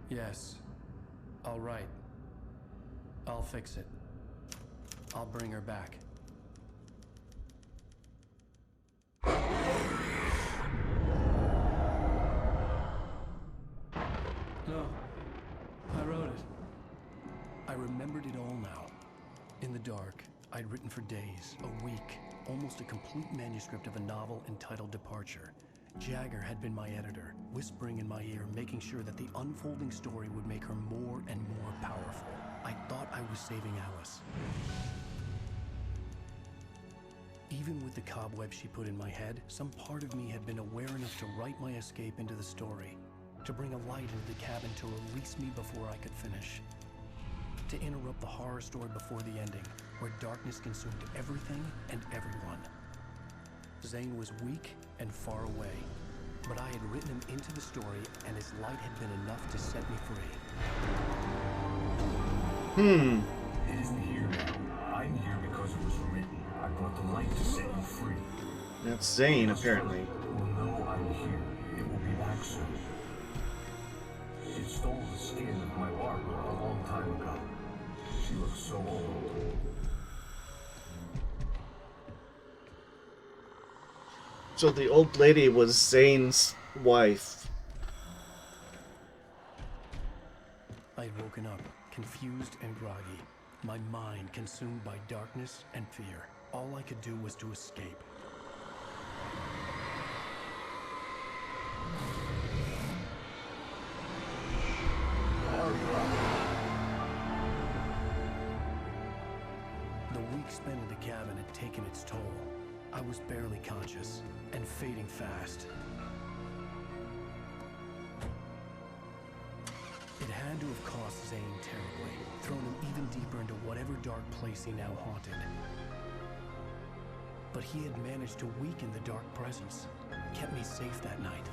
Yes. All right. I'll fix it. I'll bring her back. No. I wrote it. I remembered it all now. In the dark, I'd written for days, a week, almost a complete manuscript of a novel entitled Departure. Jagger had been my editor, whispering in my ear, making sure that the unfolding story would make her more and more powerful. I thought I was saving Alice. Even with the cobweb she put in my head, some part of me had been aware enough to write my escape into the story, to bring a light into the cabin to release me before I could finish, to interrupt the horror story before the ending, where darkness consumed everything and everyone. Zane was weak and far away, but I had written him into the story, and his light had been enough to set me free. It isn't here now. I'm here because it was written. I brought the light to set you free. That's Zane, apparently. Will know I'm here. It will be back soon. It stole the skin of my Barbara a long time ago. She looks so old. So the old lady was Zane's wife. I'd woken up, confused and groggy, my mind consumed by darkness and fear. All I could do was to escape. The week spent in the cabin had taken its toll. I was barely conscious and fading fast. It had to have cost Zane terribly, thrown him even deeper into whatever dark place he now haunted. But he had managed to weaken the dark presence, kept me safe that night.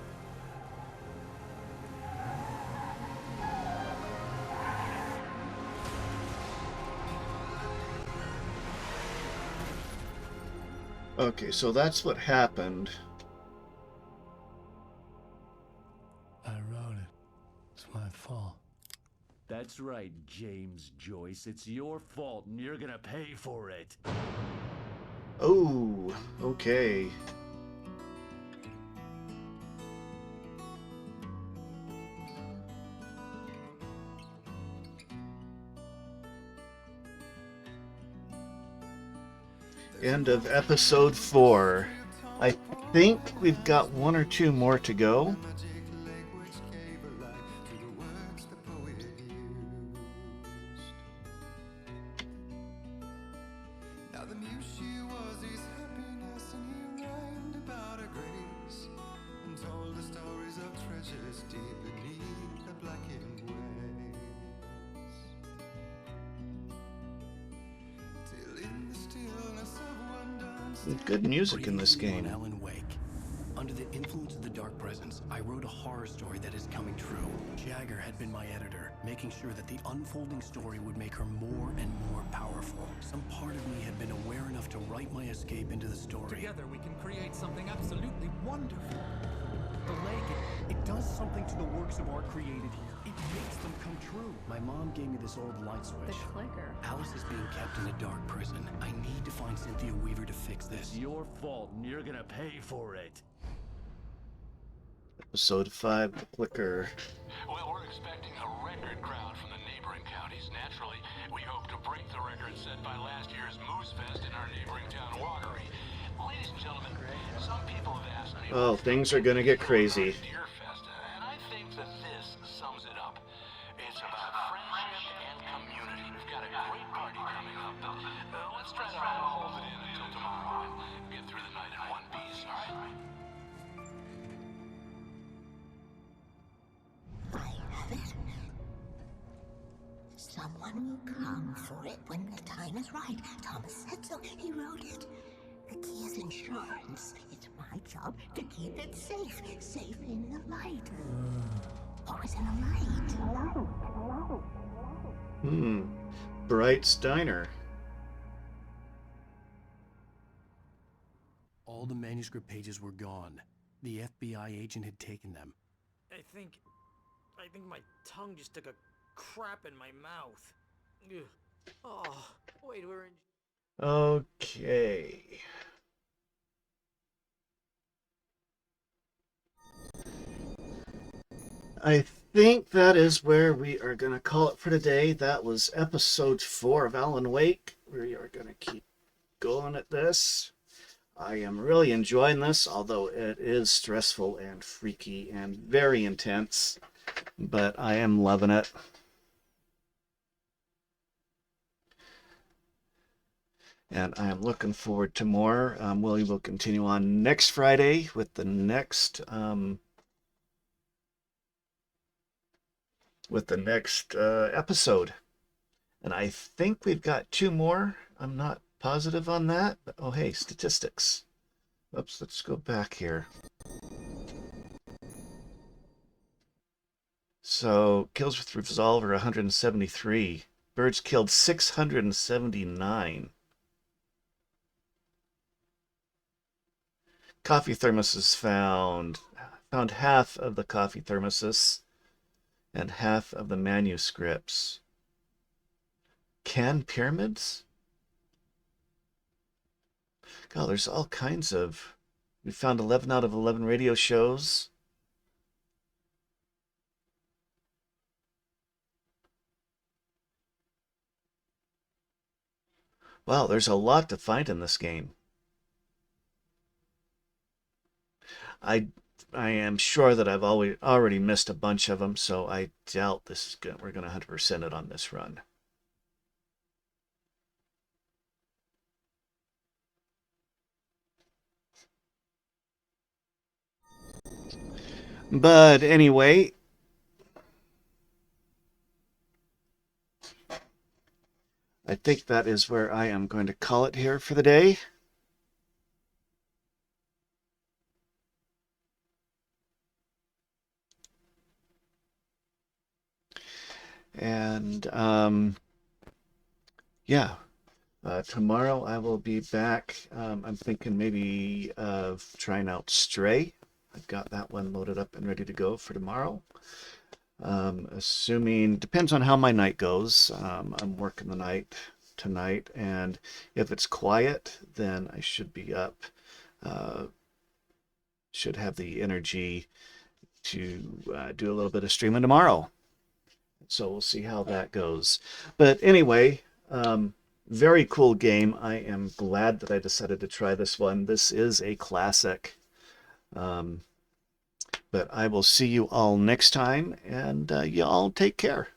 Okay, so that's what happened. I wrote it. It's my fault. That's right, James Joyce. It's your fault, and you're gonna pay for it. Oh, okay. End of episode 4. I think we've got 1 or 2 more to go. Good music in this game. Alan Wake. Under the influence of the dark presence, a horror story that is coming true. Jagger had been my editor, making sure that the unfolding story would make her more and more powerful. Some part of me had been aware enough to write my escape into the story. Together we can create something absolutely wonderful. The lake, it does something to the works of art created here. It makes them come true. My mom gave me this old light switch. The clicker. Alice is being kept in a dark prison. I need to find Cynthia Weaver to fix this. It's your fault, and you're gonna pay for it. Episode 5, The Clicker. Well, we're expecting a record crowd from the neighboring counties. Naturally, we hope to break the record set by last year's Moose Fest in our neighboring town, Watery. Ladies and gentlemen, some people have asked me... Oh, things are gonna get crazy. And I think that this sums it up. It's about friendship and community. We've got a great party coming up, but let's try to hold it in until tomorrow and get through the night in one piece, all right? Someone will come for it when the time is right. Thomas said so. He wrote it. The key is insurance. It's my job to keep it safe. Safe in the light. Always in the light. Bright's Diner. All the manuscript pages were gone. The FBI agent had taken them. I think my tongue just took a crap in my mouth. Ugh. Oh, wait, we're in... Okay. I think that is where we are going to call it for today. That was episode 4 of Alan Wake. We are going to keep going at this. I am really enjoying this, although it is stressful and freaky and very intense, but I am loving it. And I am looking forward to more. We will continue on next Friday with the next episode. And I think we've got 2 more. I'm not positive on that. But, oh, hey, statistics. Oops, let's go back here. So, kills with revolver 173. Birds killed 679. Coffee thermoses found half of the coffee thermoses and half of the manuscripts. Can pyramids? God, there's all kinds of... We found 11 out of 11 radio shows. Wow, there's a lot to find in this game. I am sure that I've already missed a bunch of them, so I doubt this is good. We're going to 100% it on this run. But anyway, I think that is where I am going to call it here for the day. And yeah, tomorrow I will be back. I'm thinking maybe of trying out Stray. I've got that one loaded up and ready to go for tomorrow. Assuming, depends on how my night goes. I'm working the night tonight, and if it's quiet, then I should be up. Should have the energy to do a little bit of streaming tomorrow. So we'll see how that goes. But anyway, very cool game. I am glad that I decided to try this one. This is a classic. But I will see you all next time, and you all take care.